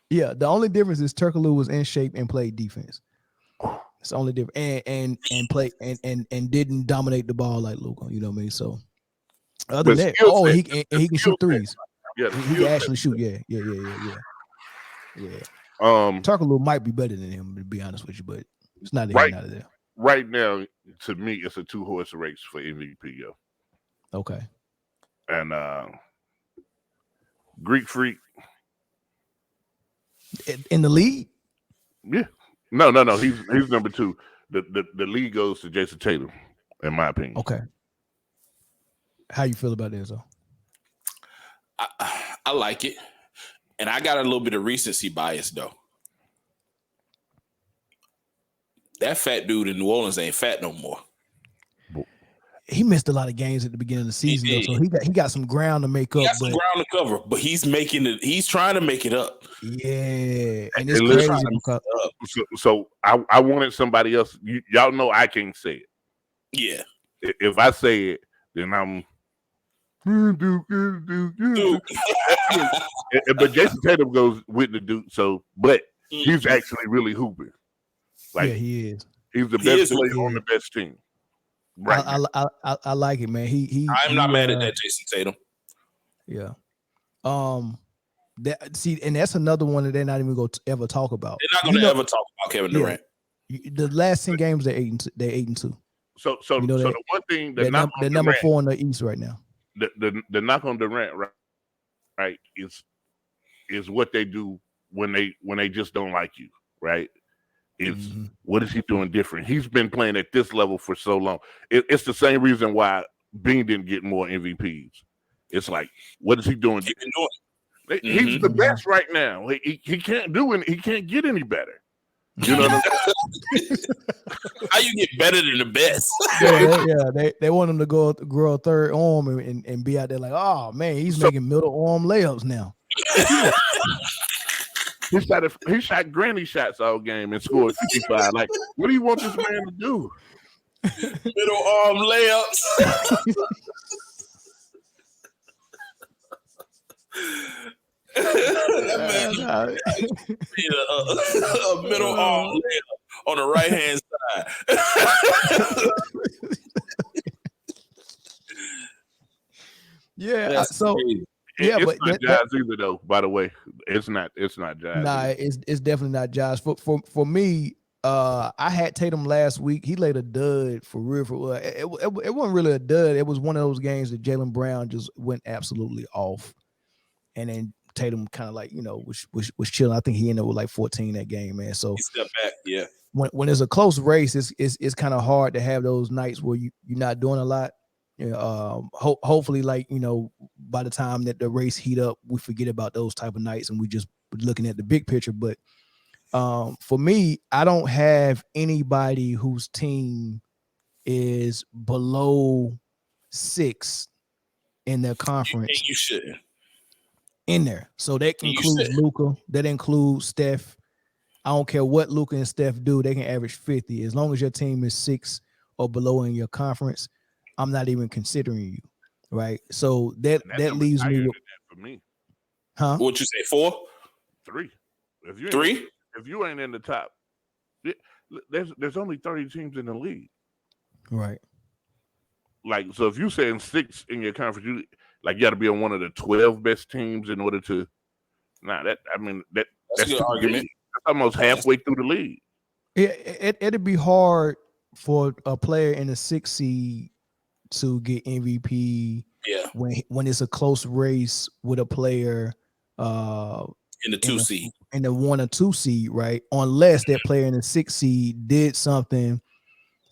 Yeah, the only difference is Turkoglu was in shape and played defense. It's the only difference, and play and didn't dominate the ball like Luka. You know what I mean? So other than that, he can shoot threes. Yeah, he can actually shoot. Yeah. Turkoglu might be better than him, to be honest with you, but it's not here, not there. Right now, to me, it's a 2-horse race for MVP, yo. Okay. And Greek Freak in the league. Yeah, no. He's number 2. The league goes to Jason Tatum, in my opinion. Okay. How you feel about this, though? I like it, and I got a little bit of recency bias, though. That fat dude in New Orleans ain't fat no more. He missed a lot of games at the beginning of the season, though, so he got some ground to make up. He got some ground to cover, but he's making it. He's trying to make it up. Yeah, and it's crazy because so I wanted somebody else. Y'all know I can't say it. Yeah, if I say it, then I'm. But Jason Tatum goes with the dude. So, but he's actually really hooping. Like, yeah, he is. He's the best player on the best team. Right. I like it, man. I'm not mad at that, Jason Tatum. Yeah. And that's another one that they're not even going to ever talk about. They're not going to ever talk about Kevin Durant. The last 10 games they're 8-2. So the one thing they're number 4 in the East right now. The knock on Durant, right, is what they do when they just don't like you, right? It's what is he doing different? He's been playing at this level for so long. It's the same reason why Bean didn't get more MVPs. It's like, what is he doing? He's the best right now. He can't do it. He can't get any better. You know what I'm saying? How you get better than the best? They want him to grow a third arm and be out there like, oh man, he's making middle arm layups now. He shot granny shots all game and scored 55. Like, what do you want this man to do? Middle arm layups. That man a middle arm layup on the right hand side. Yeah, so crazy. It's not Jazz either, though. By the way, it's not Jazz. Nah, it's definitely not Jazz. For me, I had Tatum last week. He laid a dud for real. It wasn't really a dud. It was one of those games that Jaylen Brown just went absolutely off, and then Tatum kind of like was chilling. I think he ended up with like 14 that game, man. So he stepped back. Yeah. When it's a close race, it's kind of hard to have those nights where you're not doing a lot. Hopefully, by the time that the race heat up, we forget about those type of nights and we just looking at the big picture. But for me, I don't have anybody whose team is below 6 in their conference. You shouldn't. In there. So that includes Luka. That includes Steph. I don't care what Luka and Steph do. They can average 50. As long as your team is 6 or below in your conference, I'm not even considering you, right? So that leaves me with for me. Huh? What'd you say? 4? 3. If you ain't in the top, there's only 30 teams in the league. Right. Like, so if you saying 6 in your conference, you got to be on one of the 12 best teams in order to. That's a good argument. That's almost halfway through the league. It'd be hard for a player in the 6 seed to get MVP. Yeah. When it's a close race with a player in the 2 seed. In the 1 or 2 seed, right? Unless that player in the 6 seed did something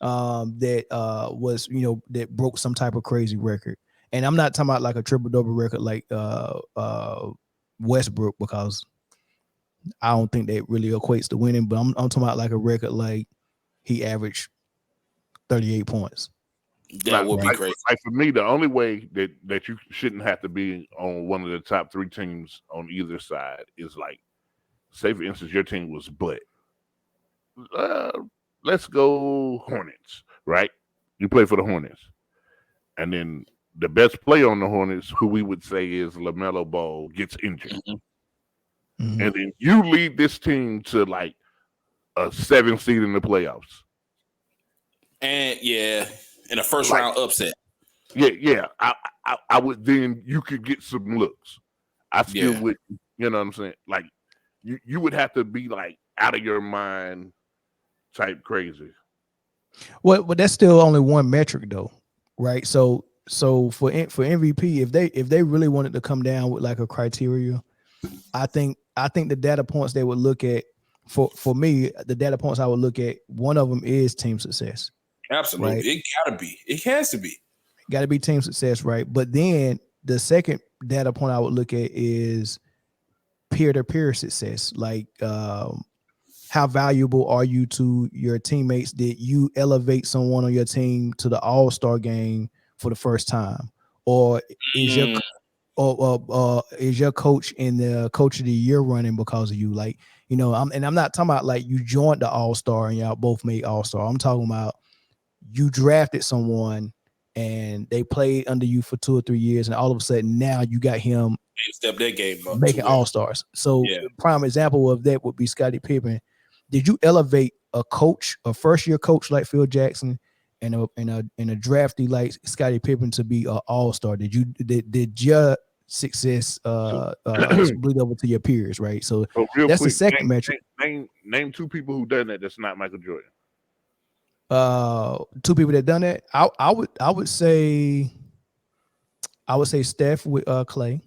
that was, that broke some type of crazy record. And I'm not talking about like a triple-double record like Westbrook, because I don't think that really equates to winning, but I'm talking about like a record like he averaged 38 points. That would be great. Like for me, the only way that you shouldn't have to be on one of the top 3 teams on either side is like, say for instance, your team was let's go Hornets, right? You play for the Hornets, and then the best player on the Hornets, who we would say is LaMelo Ball, gets injured, and then you lead this team to like a 7 seed in the playoffs, and in a first round upset. Yeah. I would, then you could get some looks. I still would, you know what I'm saying? Like you would have to be like out of your mind type crazy. Well, but that's still only one metric though, right? So for MVP, if they really wanted to come down with like a criteria, I think the data points they would look at for me, the data points I would look at, one of them is team success. Absolutely, right? It gotta be. It has to be. Got to be team success, right? But then the second data point I would look at is peer-to-peer success. Like, how valuable are you to your teammates? Did you elevate someone on your team to the All-Star game for the first time, or is your coach in the Coach of the Year running because of you? Like, you know, I'm not talking about like you joined the All-Star and y'all both made All-Star. I'm talking about you drafted someone and they played under you for 2 or 3 years, and all of a sudden now you got him step that game up, making All-Stars. So prime example of that would be Scottie Pippen. Did you elevate a coach, a first-year coach like Phil Jackson, and a draftee like Scottie Pippen to be an All-Star? Did your success bleed over to your peers, right? So that's the second metric. Name 2 people who done that. That's not Michael Jordan. 2 people that done that. I would say Steph with Clay.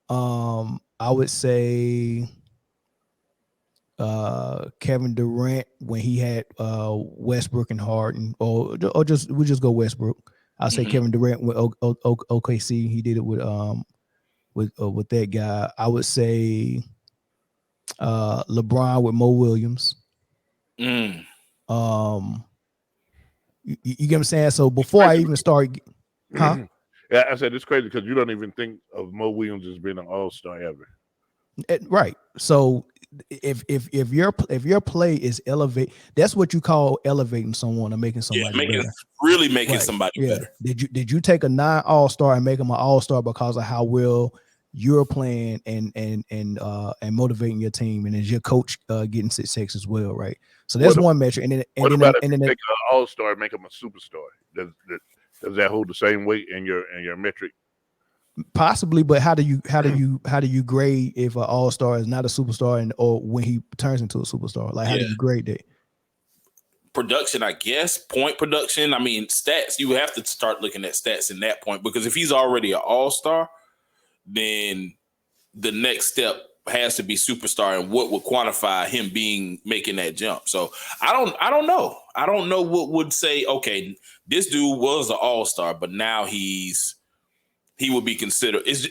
I would say Kevin Durant when he had Westbrook and Harden, or we'll just go Westbrook. I'll say Kevin Durant with OKC. He did it with that guy. I would say LeBron with Mo Williams. You get what I'm saying? So before I even start, Yeah, I said it's crazy because you don't even think of Mo Williams as being an All-Star ever. Right. So if your play is elevate, that's what you call elevating someone or making somebody better. Really making somebody better. Did you take a non-All-Star and make him an All-Star because of how well you're playing and motivating your team, and is your coach getting success as well, right? So that's one metric. And then take an All-Star and make him a superstar? Does that hold the same weight in your metric? Possibly, but how do you grade if an All-Star is not a superstar or when he turns into a superstar? Like, how do you grade that? Production, I guess. Point production. I mean, stats. You have to start looking at stats in that point, because if he's already an All-Star, then the next step has to be superstar, and what would quantify him making that jump. So I don't know. I don't know what would say, okay, this dude was an All-Star, but now he would be considered. Is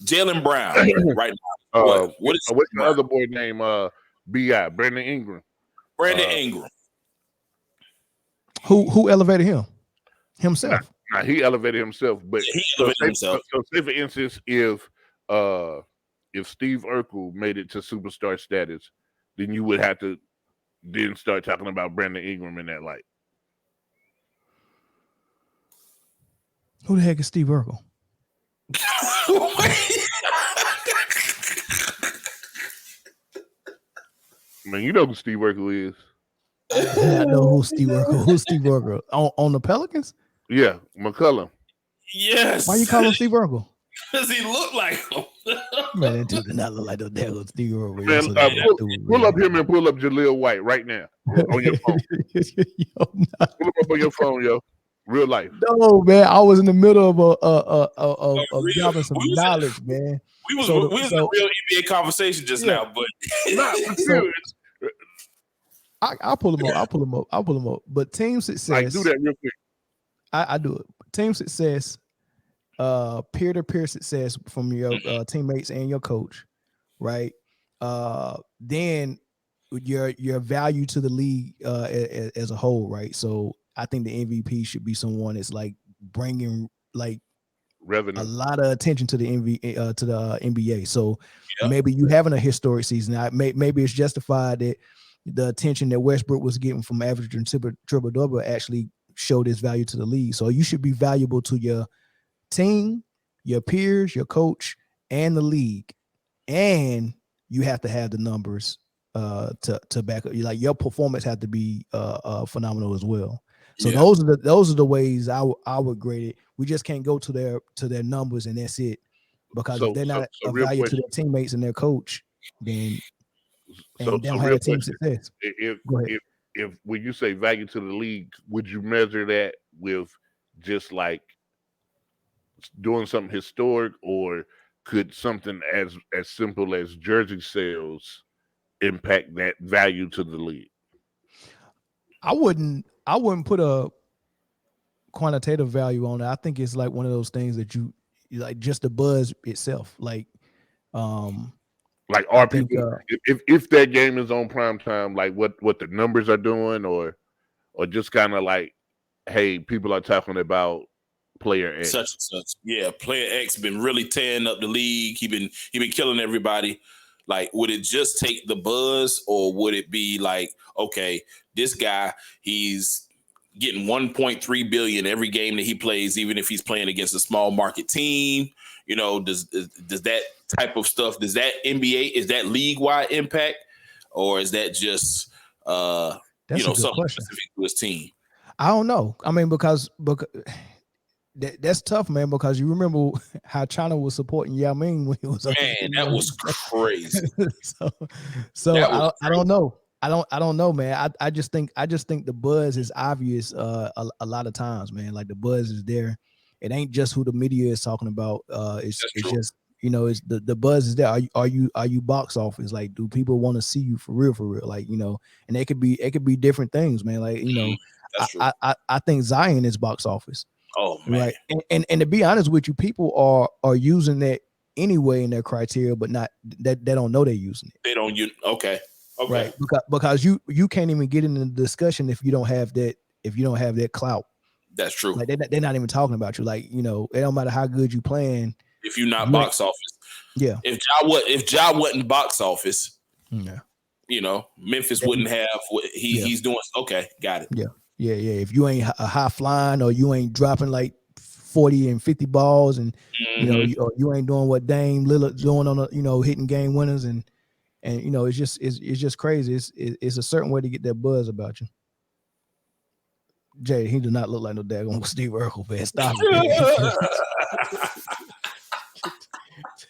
Jaylen Brown right now? What's the other boy named B.I. Brandon Ingram? Brandon Ingram. Who elevated him? Himself. Nah, he elevated himself, but he elevated himself. So say for instance, if Steve Urkel made it to superstar status, then you would have to then start talking about Brandon Ingram in that light. Who the heck is Steve Urkel? Man, you know who Steve Urkel is. I know who Steve Urkel. Who's Steve Urkel? On the Pelicans? Yeah, McCullum. Yes. Why you call him Steve Urkel? Because he looked like him. Man, that dude did not look like the damn Steve Urkel. Man, pull up him and pull up Jaleel White right now on your phone. Pull him up on your phone, yo. Real life. No, man, I was in the middle of dropping some knowledge, man. We was in a real NBA conversation just now, but I'll pull him up. But team success. Like, do that real quick. I do it. Team success, peer-to-peer success from your teammates and your coach, right? Then your value to the league as a whole, right? So I think the MVP should be someone that's like bringing like revenue, a lot of attention to the NBA. So Yep. maybe you having a historic season. Maybe it's justified that the attention that Westbrook was getting from averaging triple double actually showed its value to the league. So you should be valuable to your team, your peers, your coach, and the league. And you have to have the numbers to back up. Like your performance had to be phenomenal as well. So those are the ways I would grade it. We just can't go to their numbers and that's it. Because if they're not of value to their teammates and their coach, then they don't have team success. If when you say value to the league, would you measure that with just like doing something historic, or could something as simple as jersey sales impact that value to the league? I wouldn't put a quantitative value on it. I think it's like one of those things that you like, just the buzz itself. Like are people if that game is on prime time, like what the numbers are doing, or just kind of like, hey, people are talking about player X. Such and such. Yeah, player X been really tearing up the league. He been killing everybody. Like, would it just take the buzz, or would it be like, okay, this guy, he's getting 1.3 billion every game that he plays, even if he's playing against a small market team? You know, does that type of stuff, does that NBA, is that league-wide impact, or is that just something specific to his team? I don't know. I mean, because that's tough, man, because you remember how China was supporting Yao Ming when he was that was crazy. so I don't know. I don't know, man. I just think the buzz is obvious a lot of times, man. Like the buzz is there. It ain't just who the media is talking about. It's just, it's the buzz is there. Are you box office? Like, do people want to see you for real? Like, and it could be different things, man. Like, I think Zion is box office. Oh man. Right. And to be honest with you, people are using that anyway in their criteria, but not that they don't know they're using it. They don't use okay. Right. Because you can't even get into the discussion if you don't have that clout. That's true. Like they're not even talking about you. Like, it don't matter how good you playing. If you're not box office. Yeah. If Ja wasn't box office, Memphis wouldn't have what he's doing. Okay, got it. Yeah. Yeah. If you ain't a high flying, or you ain't dropping like 40 and 50 balls, and you ain't doing what Dame Lillard doing on hitting game winners, and it's just crazy. It's a certain way to get that buzz about you. Jay, he do not look like no daggone Steve Urkel, man. Stop it.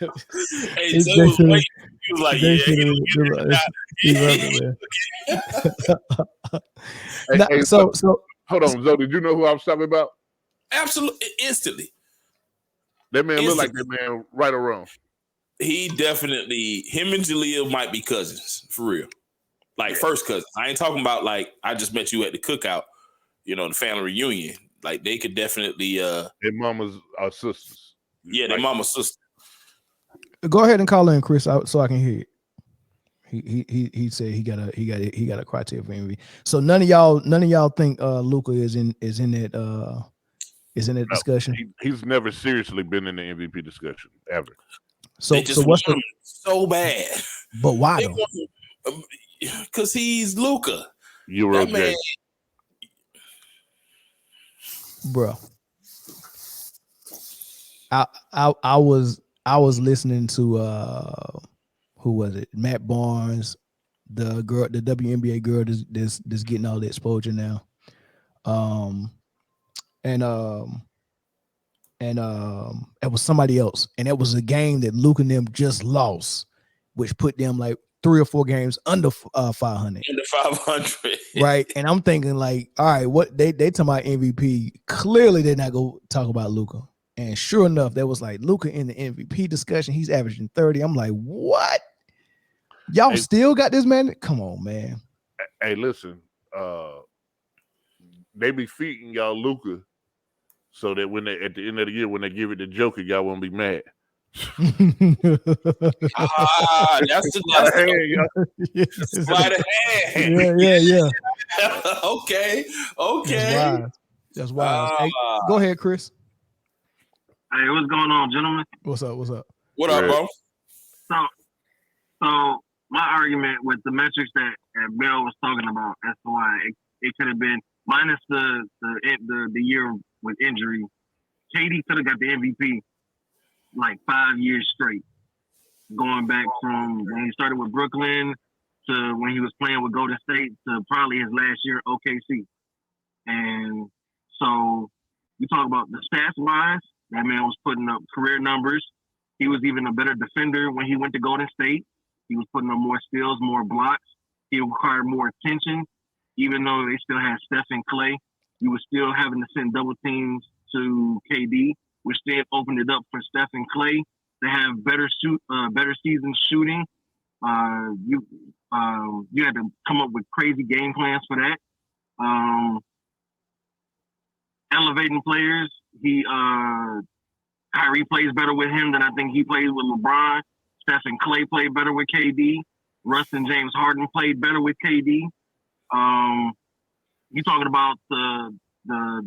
Hey, Jay was waiting. He was like, so hold on, Zoe. Did you know who I was talking about? Absolutely, instantly. That man looked like that man, right or wrong. He definitely, him and Jaleel might be cousins, for real. Like first cousins. I ain't talking about like I just met you at the cookout, the family reunion. Like they could definitely their mamas are sisters. Yeah, their mama's sister. Go ahead and call in, Chris, so I can hear it. He said he got a criteria for MVP. So none of y'all think Luka is in that discussion. He's never seriously been in the MVP discussion ever. So what's so bad? But why though? Because he's Luka. Euro man, bro. I was listening to who was it? Matt Barnes, the WNBA girl that's getting all the exposure now. And it was somebody else, and it was a game that Luke and them just lost, which put them like 3 or 4 games under 500. Under 500, right? And I'm thinking like, all right, what they talking about MVP? Clearly, they're not gonna talk about Luka. And sure enough, there was like Luka in the MVP discussion. He's averaging 30. I'm like, what? Y'all still got this man? Come on, man. Hey, listen, they be feeding y'all Luka so that when they at the end of the year, when they give it to Joker, y'all won't be mad. That's the sleight of hand. Yeah. Okay. That's wise. Hey, go ahead, Chris. Hey, what's going on, gentlemen? What's up? What up, bro? So my argument with the metrics that Bill was talking about as to why it could have been minus the year with injury, KD could have got the MVP like 5 years straight, going back from when he started with Brooklyn to when he was playing with Golden State to probably his last year OKC. And so you talk about the stats wise, that man was putting up career numbers. He was even a better defender when he went to Golden State. He was putting up more steals, more blocks. He required more attention. Even though they still had Steph and Clay, you were still having to send double teams to KD, which then opened it up for Steph and Clay to have better season shooting. You had to come up with crazy game plans for that. Elevating players. Kyrie plays better with him than I think he plays with LeBron. Steph and Clay played better with KD. Russ and James Harden played better with KD. You talking about the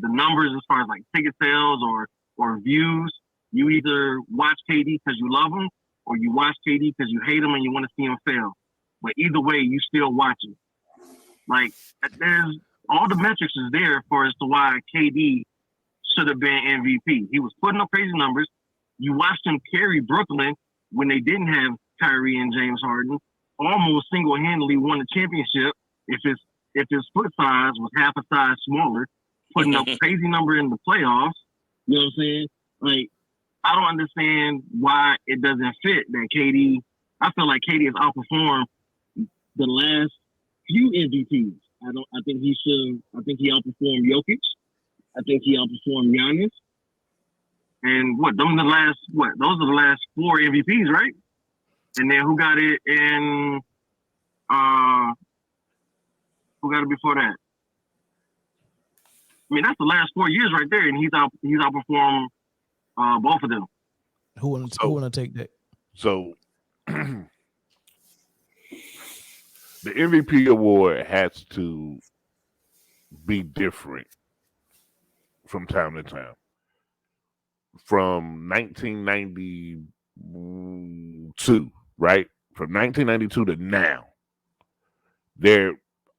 numbers as far as like ticket sales or views. You either watch KD because you love him, or you watch KD because you hate him and you want to see him fail. But either way, you still watch him. Like, there's all the metrics is there for as to why KD should have been MVP. He was putting up crazy numbers. You watched him carry Brooklyn when they didn't have Kyrie and James Harden, almost single-handedly won the championship if his foot size was half a size smaller, putting up crazy number in the playoffs. You know what I'm saying? Like, I don't understand why it doesn't fit that KD. I feel like KD has outperformed the last few MVPs. I think he outperformed Jokic. I think he outperformed Giannis. And those are the last 4 MVPs, right? And then who got it in who got it before that? I mean, that's the last 4 years right there, and he's outperformed both of them. Who wanna take that? So the MVP award has to be different from time to time. From 1992, right? From 1992 to now,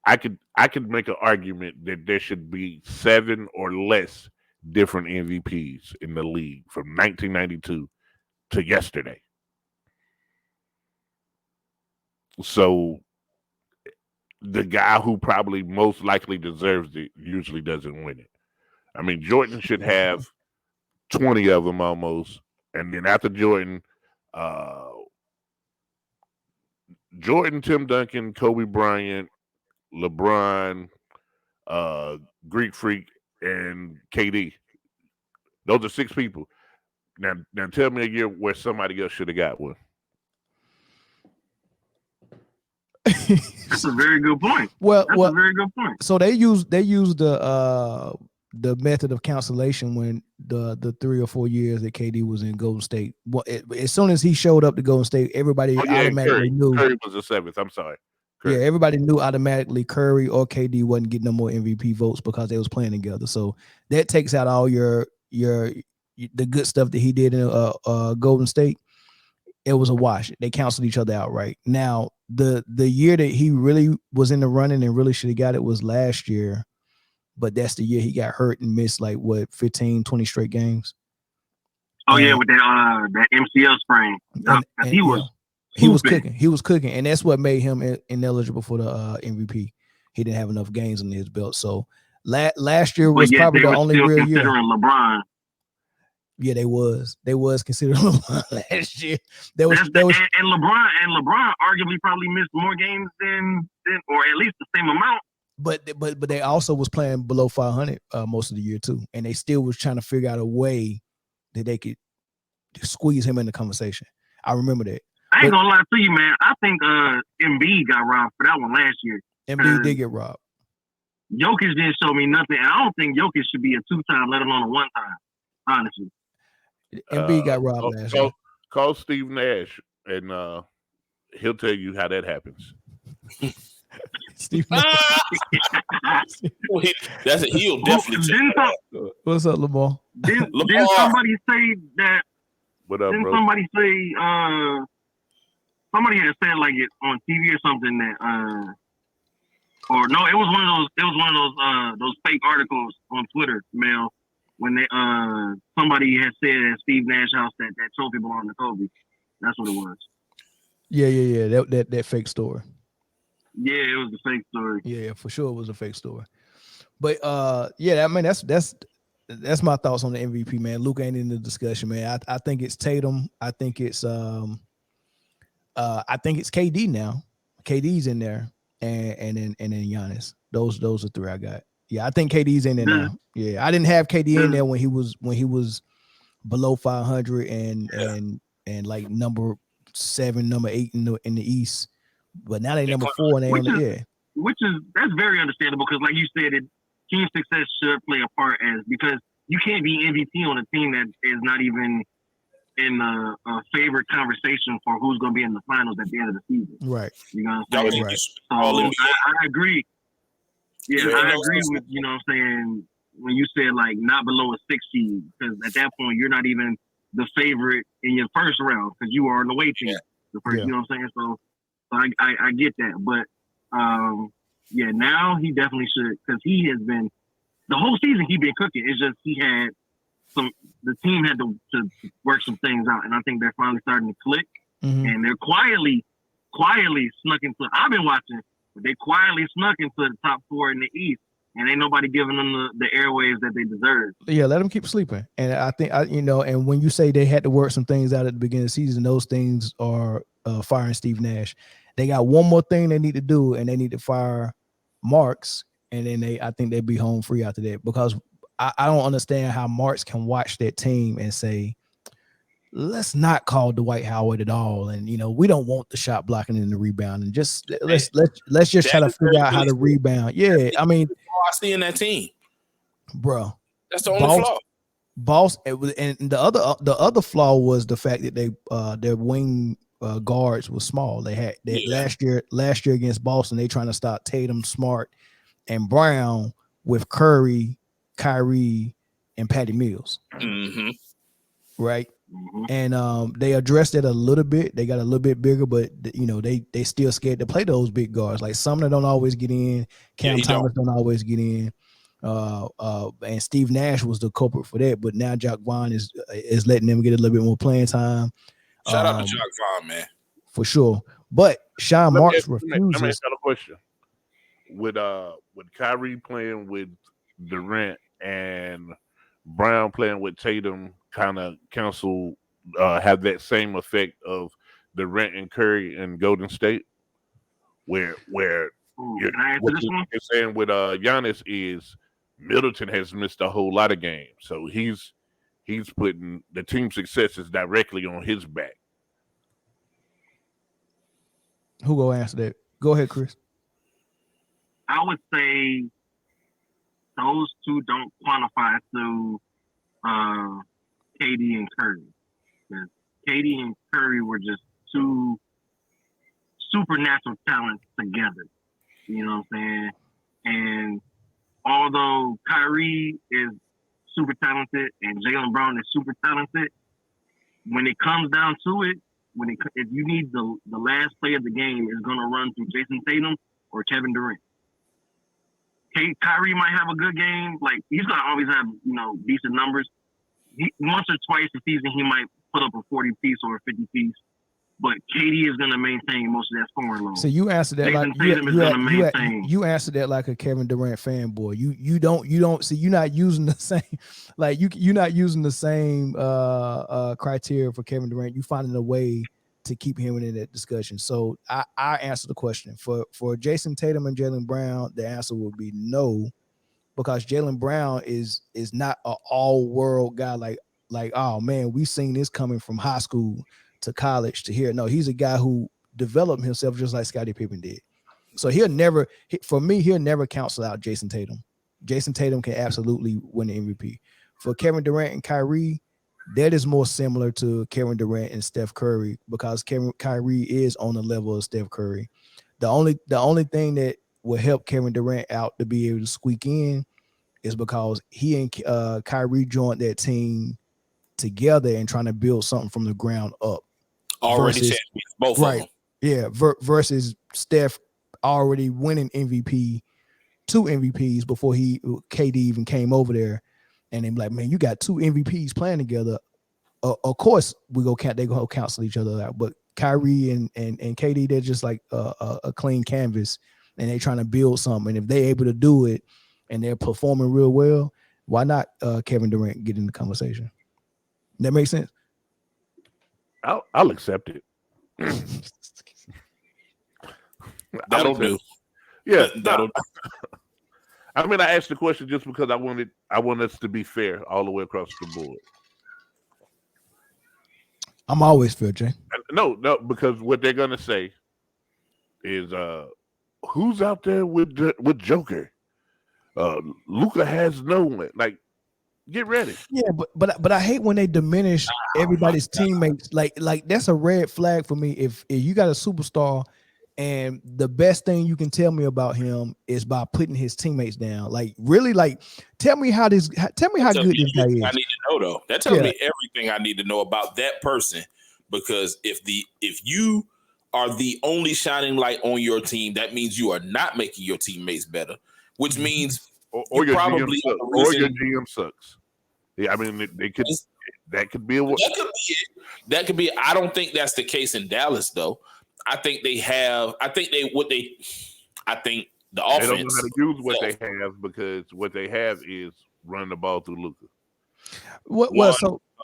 I could make an argument that there should be 7 or less different MVPs in the league from 1992 to yesterday. So the guy who probably most likely deserves it usually doesn't win it. I mean, Jordan should have 20 of them almost. And then after Jordan, Tim Duncan, Kobe Bryant, LeBron, Greek Freak, and KD. Those are 6 people. Now tell me a year where somebody else should have got one. That's a very good point. That's a very good point. So they use the method of cancellation when the 3 or 4 years that KD was in Golden State. As soon as he showed up to Golden State, everybody automatically knew Curry was the 7th. I'm sorry. Curry. Yeah, everybody knew automatically Curry or KD wasn't getting no more MVP votes because they was playing together. So that takes out all the good stuff that he did in Golden State. It was a wash. They canceled each other out right now. The year that he really was in the running and really should have got it was last year, but that's the year he got hurt and missed 15, 20 straight games. Oh yeah, with that MCL sprain. He was cooking, and that's what made him ineligible for the MVP. He didn't have enough games under his belt. So last year was probably the only real year. LeBron. Yeah, they was considered LeBron last year. And LeBron arguably probably missed more games than or at least the same amount. But they also was playing below 500 most of the year too, and they still was trying to figure out a way that they could squeeze him in the conversation. I remember that. I ain't gonna lie to you, man. I think Embiid got robbed for that one last year. Embiid did get robbed. Jokic didn't show me nothing, and I don't think Jokic should be a 2-time, let alone a 1-time. Honestly. Embiid got robbed last year. Call Steve Nash, and he'll tell you how that happens. Steve Nash. That's it. He'll definitely take that. What's up, Lamar? Didn't Lamar. somebody say that? What up, Didn't bro? somebody say somebody had said like it on TV or something that or no, it was one of those fake articles on Twitter, Mel, when they somebody had said at Steve Nash house that trophy belonged to Kobe. That's what it was. Yeah. That fake story. Yeah, it was a fake story. Yeah, for sure it was a fake story. But yeah, I mean that's my thoughts on the MVP, man. Luke ain't in the discussion, man. I think it's Tatum. I think it's KD now. KD's in there, and then Giannis. Those are three I got. Yeah, I think KD's in there now. Yeah, I didn't have KD in there when he was below 500 and like number 7, number 8 in the East. But now they number 4 and they on the Which is that's very understandable because, like you said, team success should play a part because you can't be MVP on a team that is not even in a favorite conversation for who's going to be in the finals at the end of the season. Right. You know what I'm saying? Right. So I agree. Yeah, I agree with, you know what I'm saying, when you said like not below a 6 seed, because at that point you're not even the favorite in your first round because you are on the away team. The first, you know what I'm saying? So I get that. But yeah, now he definitely should, because he has been the whole season he's been cooking. It's just the team had to work some things out, and I think they're finally starting to click. Mm-hmm. And they're quietly snuck into. I've been watching, but they quietly snuck into the top 4 in the East, and ain't nobody giving them the airwaves that they deserve. Yeah, let them keep sleeping. And I think and when you say they had to work some things out at the beginning of the season, those things are firing Steve Nash. They got one more thing they need to do, and they need to fire Marks, and then I think they'd be home free after that, because I don't understand how Marks can watch that team and say, let's not call Dwight Howard at all, and we don't want the shot blocking and the rebound, and just let's just try to figure out how to rebound. Yeah, I mean, I see in that team, bro. That's the only flaw. And the other flaw was the fact that their wing guards was small. They had last year against Boston. They trying to stop Tatum, Smart, and Brown with Curry, Kyrie, and Patty Mills. Mm-hmm. Right. Mm-hmm. And they addressed it a little bit. They got a little bit bigger, but they still scared to play those big guards. Like Sumner don't always get in. Cam Thomas don't always get in. And Steve Nash was the culprit for that. But now Jacque Vaughn is letting them get a little bit more playing time. Shout out to Jacque Vaughn, man. For sure. But Sean Marks refuses. Let me ask you a question. With Kyrie playing with Durant and Brown playing with Tatum, kind of have that same effect of Durant and Curry in Golden State, where what you're saying with Giannis is Middleton has missed a whole lot of games, so he's putting the team successes directly on his back. Who go answer that? Go ahead, Chris. I would say those two don't quantify to KD and Curry. Because KD and Curry were just two supernatural talents together. You know what I'm saying? And although Kyrie is super talented and Jaylen Brown is super talented, when it comes down to it, if you need the last play of the game is going to run through Jason Tatum or Kevin Durant. Kyrie might have a good game. Like, he's going to always have, decent numbers. Once or twice a season, he might put up a 40-piece or a 50-piece. But KD is going to maintain most of that scoring load. So you answered that you answered that like a Kevin Durant fanboy. You don't see, you're not using the same, like you're not using the same criteria for Kevin Durant. You finding a way to keep him in that discussion. So I answer the question for Jason Tatum and Jaylen Brown. The answer would be no, because Jaylen Brown is not an all-world guy. Like oh man, we've seen this coming from high school to college to here. No, he's a guy who developed himself just like Scottie Pippen did. So he'll never cancel out Jason Tatum. Jason Tatum can absolutely win the MVP. For Kevin Durant and Kyrie, that is more similar to Kevin Durant and Steph Curry, because Kyrie is on the level of Steph Curry. The only thing that what helped Kevin Durant out to be able to squeak in is because he and Kyrie joined that team together and trying to build something from the ground up. Already champions, both of them. Yeah, versus Steph already winning MVP, 2 MVPs before KD even came over there, and they be like, man, you got 2 MVPs playing together. Of course, they go cancel each other out, but Kyrie and KD, they're just like a clean canvas, and they're trying to build something. And if they're able to do it, and they're performing real well, why not Kevin Durant get in the conversation? That makes sense. I'll accept it. That'll do. Yeah, that'll. I mean, I asked the question just because I want us to be fair all the way across the board. I'm always fair, Jay. No, because what they're gonna say is, who's out there with Joker? Luka has no one. Like, get ready. Yeah, but I hate when they diminish everybody's teammates. Like that's a red flag for me. If you got a superstar and the best thing you can tell me about him is by putting his teammates down. Like, really, like, tell me how good this guy is. I need to know, though. That tells me everything I need to know about that person. Because if you are the only shining light on your team, that means you are not making your teammates better, which means or your probably your GM sucks. Yeah, I mean that could be that could be. I don't think that's the case in Dallas, though. I think the offense. They don't know how to use what they have because what they have is run the ball through Luka.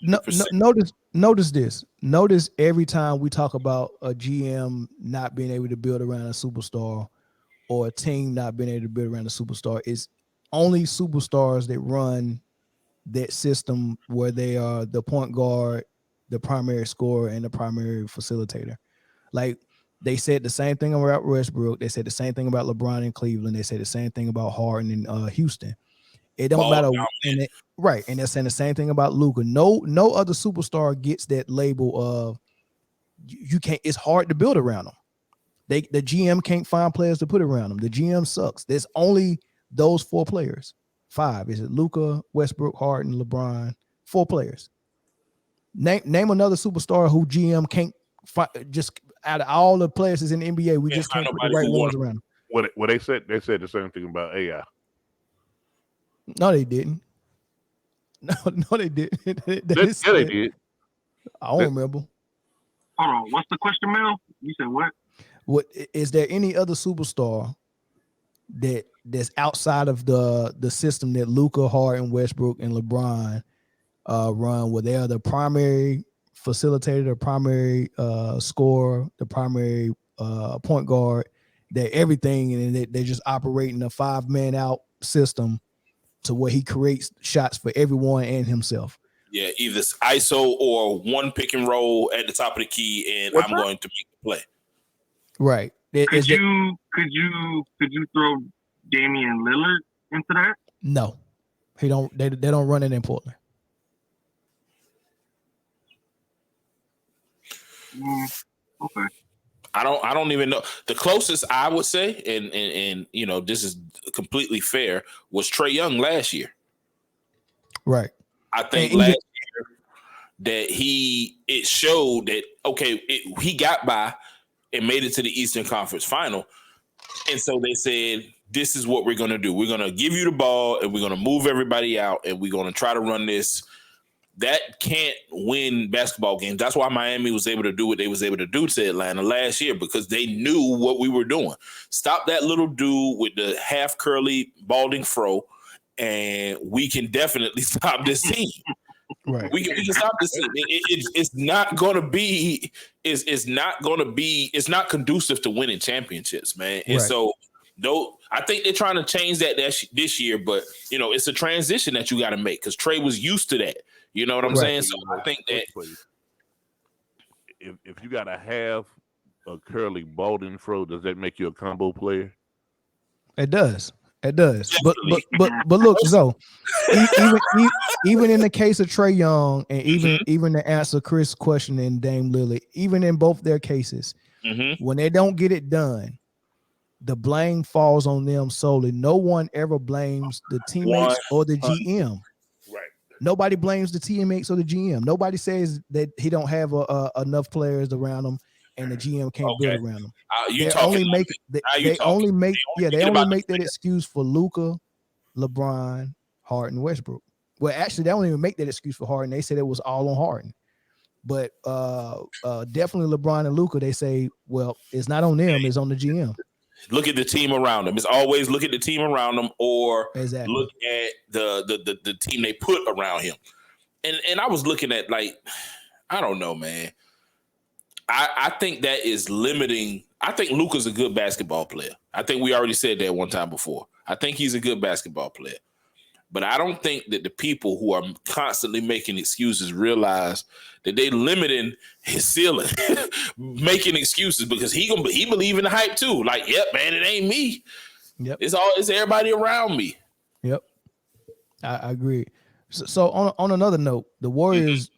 Notice this. Notice every time we talk about a GM not being able to build around a superstar or a team not being able to build around a superstar, it's only superstars that run that system where they are the point guard, the primary scorer, and the primary facilitator. Like, they said the same thing about Westbrook. They said the same thing about LeBron in Cleveland. They said the same thing about Harden in Houston. It don't matter. Right. And they're saying the same thing about Luka. No other superstar gets that label of you can't. It's hard to build around them. The GM can't find players to put around them. The GM sucks. There's only those 4 players. 5. Is it Luka, Westbrook, Harden, LeBron? 4 players. Name another superstar who GM can't find. Just out of all the players in the NBA, we just can't put the right ones around them. What they said the same thing about AI. No, they didn't. No, they didn't. They did. I don't remember. Hold on. What's the question, Mel? You said what? What is there any other superstar that's outside of the system that Luka, Harden, Westbrook, and LeBron run, where they are the primary facilitator, the primary scorer, the primary point guard, they're everything, and they're just operating a 5-man out system to where he creates shots for everyone and himself. Yeah, either ISO or one pick and roll at the top of the key, and I'm going to make the play. Right. Could you throw Damian Lillard into that? No, he don't. They don't run it in Portland. Okay. I don't even know. The closest I would say, and you know, this is completely fair, was Trae Young last year. Right. I think last year that it showed that he got by and made it to the Eastern Conference Final, and so they said, "This is what we're going to do. We're going to give you the ball, and we're going to move everybody out, and we're going to try to run this." That can't win basketball games. That's why Miami was able to do what they was able to do to Atlanta last year, because they knew what we were doing. Stop that little dude with the half curly balding fro, and we can definitely stop this team. Right. We can stop this team. It's not going to be. It's not conducive to winning championships, man. And so, I think they're trying to change that this year, but you know, it's a transition that you got to make because Trae was used to that. You know what I'm saying? So I think that if you got to have a curly balding fro, does that make you a combo player? It does. It does. But look, so even in the case of Trae Young, and even to answer Chris' question and Dame Lillard, even in both their cases, when they don't get it done, the blame falls on them solely. No one ever blames the teammates or the 100. GM. Right. Nobody blames the teammates or the GM. Nobody says that he don't have enough players around him and the GM can't build Okay. around him. You They talking? only make How you they talking? only make They they only only thinking make about that excuse for Luka, LeBron, Harden, Westbrook. Well, actually, they don't even make that excuse for Harden. They said it was all on Harden. But definitely LeBron and Luka, they say, well, it's not on them, it's on the GM. Look at the team around them. It's always look at the team around them, or Exactly. look at the team they put around him. And I was looking at, like, I don't know, man. I think that is limiting. I think Luka's a good basketball player. I think we already said that one time before. I think he's a good basketball player. But I don't think that the people who are constantly making excuses realize that they limiting his ceiling, making excuses, because he believe in the hype too. Like, yep, man, it ain't me. Yep. It's everybody around me. Yep. I agree. So on another note, the Warriors,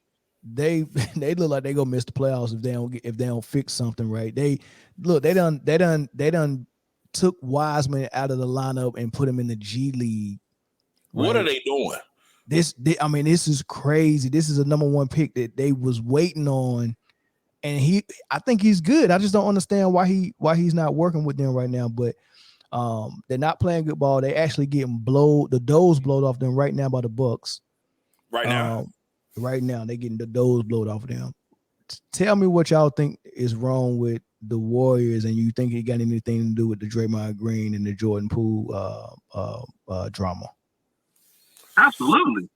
they look like they gonna miss the playoffs if they don't fix something right. They done took Wiseman out of the lineup and put him in the G League. Right? What are they doing? This is crazy. This is a number one pick that they was waiting on, and I think he's good. I just don't understand why he's not working with them right now. But they're not playing good ball. They actually getting the doors blowed off them right now by the Bucks. Right now. Right now, they're getting the doors blowed off of them. Tell me what y'all think is wrong with the Warriors, and you think it got anything to do with the Draymond Green and the Jordan Poole drama? Absolutely.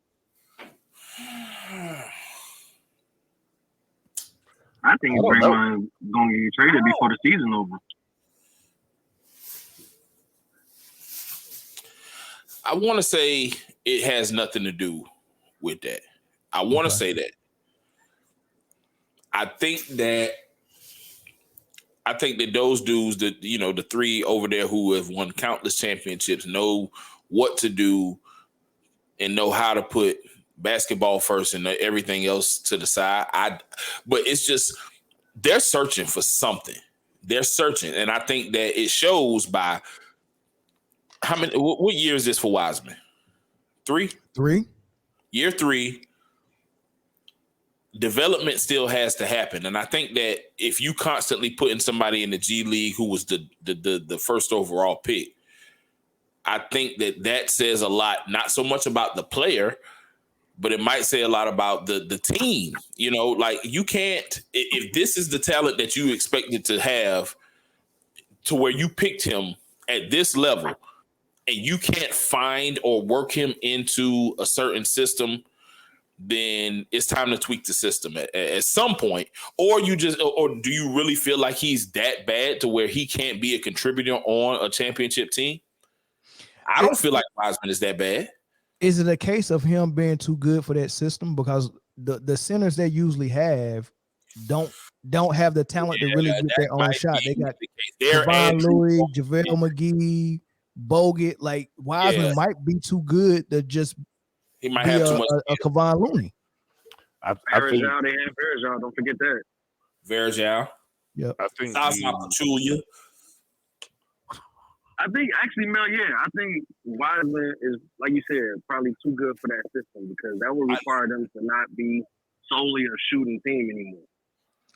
I think Draymond going to get traded before the season over. I want to say it has nothing to do with that. I want to say that. I think that those dudes, the three over there who have won countless championships, know what to do and know how to put basketball first and everything else to the side. But it's just they're searching for something. They're searching, and I think that it shows by how many. What year is this for Wiseman? 3. Year 3. Development still has to happen, and I think that if you constantly putting somebody in the G League who was the first overall pick, I think that says a lot. Not so much about the player, but it might say a lot about the team. Like, you can't, if this is the talent that you expected to have, to where you picked him at this level, and you can't find or work him into a certain system, then it's time to tweak the system at some point. Or do you really feel like he's that bad to where he can't be a contributor on a championship team? I don't feel like Wiseman is that bad. Is it a case of him being too good for that system? Because the centers they usually have don't have the talent to really get their own shot. They got Kevon Louis, JaVale McGee, Bogut. Like, Wiseman might be too good to just he might have too much. A Kevon Looney. I think Varejao, they have Varejao. Don't forget that. Varejao. Yep. I think Pachulia. I think actually, Mel, I think Wiseman is, like you said, probably too good for that system, because that would require them to not be solely a shooting team anymore.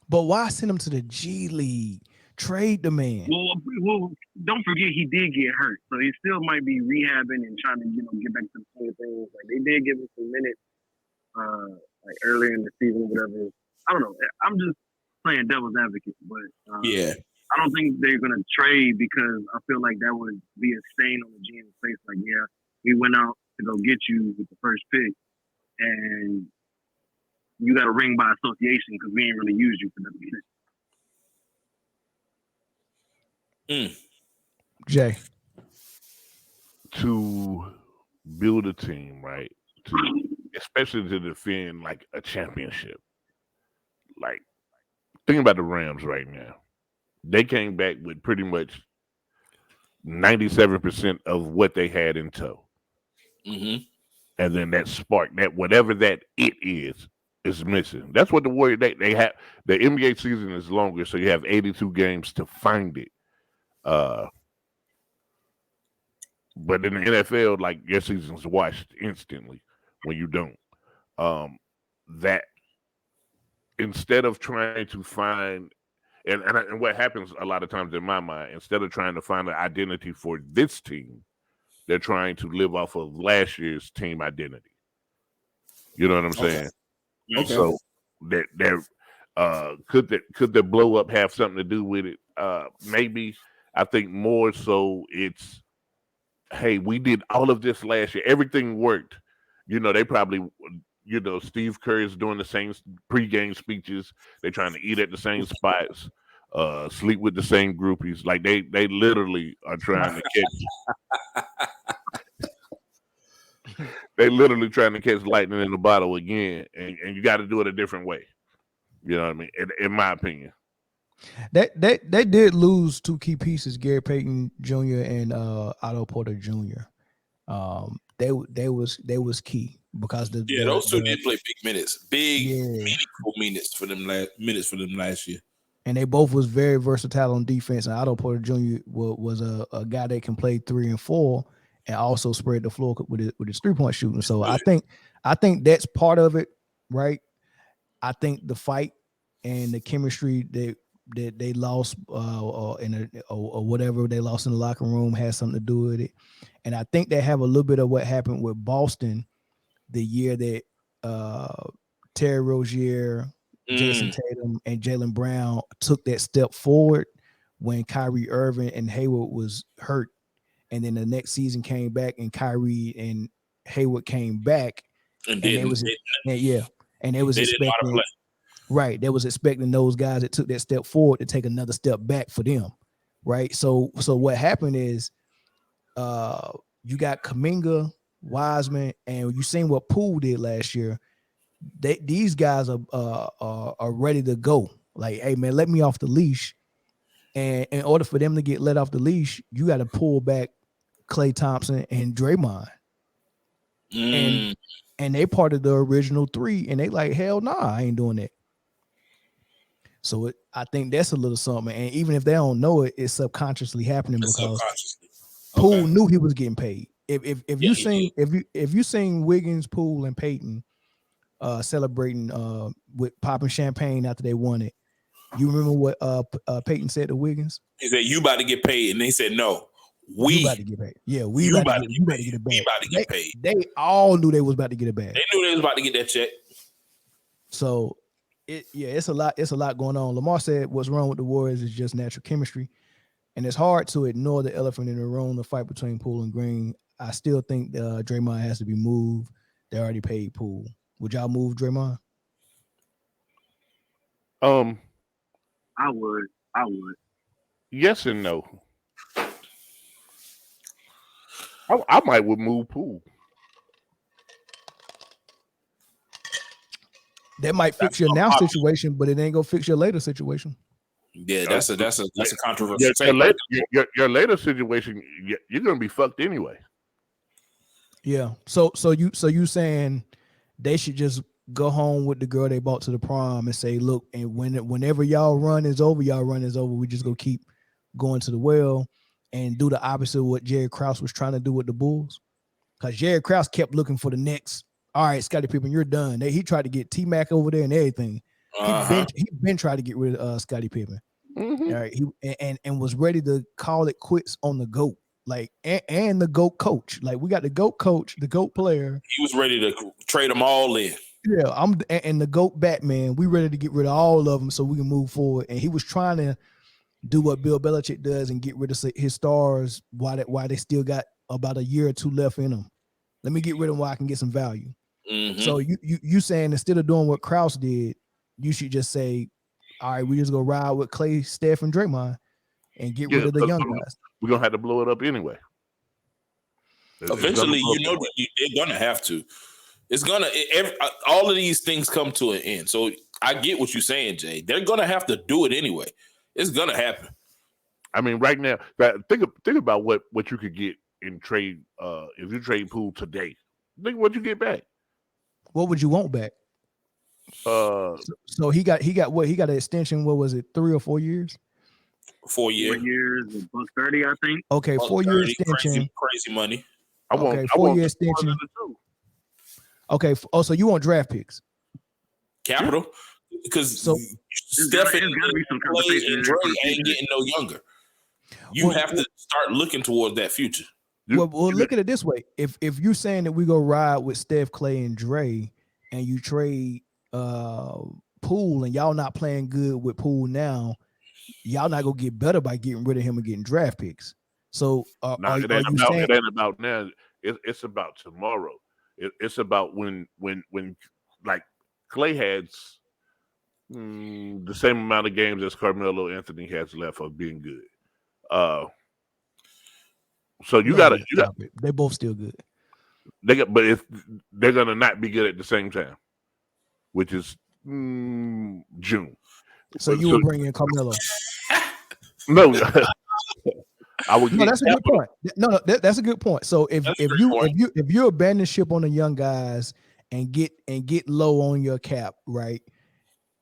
But why send him to the G League? Trade the man. Well, don't forget he did get hurt, so he still might be rehabbing and trying to, get back to the swing of things. Like, they did give him some minutes, like earlier in the season, whatever. I don't know. I'm just playing devil's advocate, but I don't think they're gonna trade, because I feel like that would be a stain on the GM's face. Like, we went out to go get you with the first pick, and you got a ring by association because we ain't really used you for nothing. Jay, to build a team, right? Especially to defend like a championship. Like, think about the Rams right now. They came back with pretty much 97% of what they had in tow. Mm-hmm. And then that spark, that whatever that it is missing. That's what the Warriors, they have. The NBA season is longer, so you have 82 games to find it. But in the NFL, like your season's watched instantly when you don't. That instead of trying to find and what happens a lot of times in my mind, instead of trying to find an identity for this team, they're trying to live off of last year's team identity. You know what I'm saying? Okay. So that could the blow up have something to do with it? Maybe. I think more so it's, hey, we did all of this last year. Everything worked. They probably, Steve Kerr is doing the same pregame speeches. They're trying to eat at the same spots, sleep with the same groupies. Like they literally are trying to catch. They literally trying to catch lightning in the bottle again, and you got to do it a different way. You know what I mean? In my opinion. They did lose two key pieces, Gary Payton Jr. and Otto Porter Jr. They was key because those two did play big minutes, meaningful minutes for them last year. And they both was very versatile on defense. And Otto Porter Jr. was a guy that can play 3 and 4 and also spread the floor with his 3-point shooting. So I think that's part of it, right? I think the fight and the chemistry that they lost or whatever they lost in the locker room has something to do with it. And I think they have a little bit of what happened with Boston the year that Terry Rozier, Jason Tatum, and Jaylen Brown took that step forward when Kyrie Irving and Hayward was hurt. And then the next season came back and Kyrie and Hayward came back. And they was expecting, right. They was expecting those guys that took that step forward to take another step back for them. Right. So what happened is you got Kuminga, Wiseman, and you seen what Poole did last year. These guys are ready to go. Like, hey man, let me off the leash. And in order for them to get let off the leash, you got to pull back Klay Thompson and Draymond. And they part of the original 3, and they like, hell nah, I ain't doing that. So I think that's a little something. And even if they don't know it, it's subconsciously happening because Poole knew he was getting paid. If you seen Wiggins, Poole, and Peyton celebrating with popping champagne after they won it, you remember what Peyton said to Wiggins? He said, "You about to get paid," and they said, "No, we about to get paid. Yeah, we about to get it back. We about to get paid." They all knew they was about to get it back. They knew they was about to get that check. So it's a lot. It's a lot going on. Lamar said, "What's wrong with the Warriors is just natural chemistry." And it's hard to ignore the elephant in the room, the fight between Poole and Green. I still think Draymond has to be moved. They already paid Poole. Would y'all move Draymond? I would. Yes and no. I might would move Poole. That might fix your now situation, but it ain't gonna fix your later situation. Yeah, that's a controversial. Your later situation, you're gonna be fucked anyway. Yeah. So you saying they should just go home with the girl they brought to the prom and say, look, and whenever y'all run is over, we just go keep going to the well and do the opposite of what Jerry Krause was trying to do with the Bulls. Because Jerry Krause kept looking for the next. All right, Scottie Pippen, you're done. He tried to get T-Mac over there and everything. He been trying to get rid of Scottie Pippen. Mm-hmm. All right, he and was ready to call it quits on the GOAT, like and the GOAT coach. Like, we got the GOAT coach, the GOAT player. He was ready to trade them all in. Yeah, and the GOAT Batman. We ready to get rid of all of them so we can move forward. And he was trying to do what Bill Belichick does and get rid of his stars while they still got about a year or two left in them. Let me get rid of them while I can get some value. Mm-hmm. So you saying instead of doing what Krause did, you should just say, all right, we just go ride with Klay, Steph, and Draymond and get rid of the young guys. We're gonna have to blow it up anyway. Eventually, they're gonna have to. It's gonna all of these things come to an end. So I get what you're saying, Jay. They're gonna have to do it anyway. It's gonna happen. I mean, right now, think about what you could get in trade. If you trade Poole today, think what you get back. What would you want back? So he got what? He got an extension. What was it? 3 or 4 years? 4 years. 4 years, $130, I think. Okay, 4 year extension. Crazy money. I want 4 year extension. Okay. So you want draft picks? Capital, because Steph and Clay and Dre ain't getting no younger. You have to start looking towards that future. Well, look at it this way: if you're saying that we go ride with Steph, Clay, and Dre, and you trade Poole, and y'all not playing good with Poole now, y'all not gonna get better by getting rid of him and getting draft picks. So, it ain't about now. It's about tomorrow. It's about when like Clay has the same amount of games as Carmelo Anthony has left of being good. So you got they both still good. But if they're gonna not be good at the same time, which is June. So you would bring in Carmelo? No, I would. No, that's a good point. No, that's a good point. So if you abandon ship on the young guys and get low on your cap, right?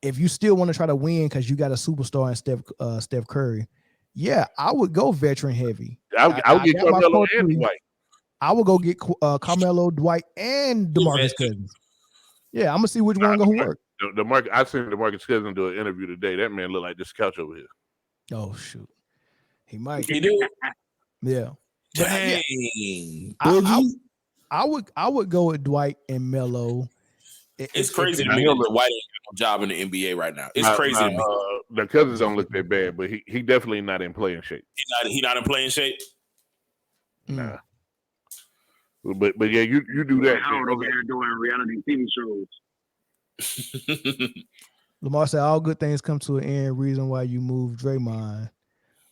If you still want to try to win because you got a superstar in Steph Curry, yeah, I would go veteran heavy. I would get Carmelo and Dwight. I would go get Carmelo, Dwight, and DeMarcus Cousins. Yeah, I'm gonna see which one gonna work. I seen DeMarcus Cousins do an interview today. That man look like this couch over here. Oh shoot, he might. He do. Yeah. Dang. Yeah. I would go with Dwight and Melo. It's crazy to me that Dwight ain't got no job in the NBA right now. It's crazy to me. The Cousins don't look that bad, but he definitely not in playing shape. He not in playing shape. Nah. But yeah, you do that. Howard over here doing reality TV shows. Lamar said, all good things come to an end. Reason why you moved Draymond.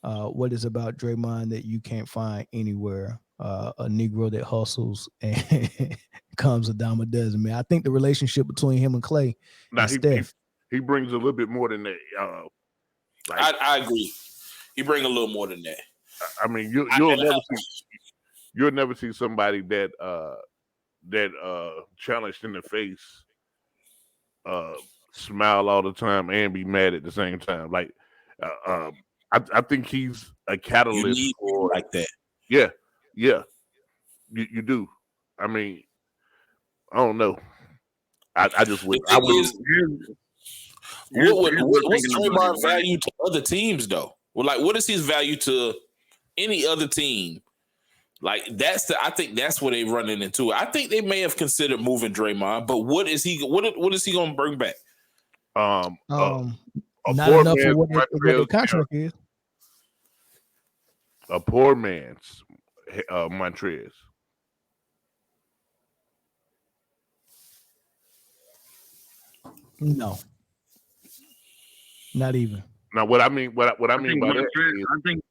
What is about Draymond that you can't find anywhere? A Negro that hustles and comes a dime a dozen, man. I think the relationship between him and Clay and Steph. He brings a little bit more than that. I agree. He brings a little more than that. I mean, you'll never see somebody that challenged in the face smile all the time and be mad at the same time. Like I think he's a catalyst for like that. Yeah. You do. I mean, I don't know. I just would. What's Draymond's value to other teams though? Well, like, what is his value to any other team? Like, I think that's where they're running into it. I think they may have considered moving Draymond, but what is he going to bring back? Not enough for what the contract is. A poor man's Montrez. No, not even. Now, what I mean by that is, I think.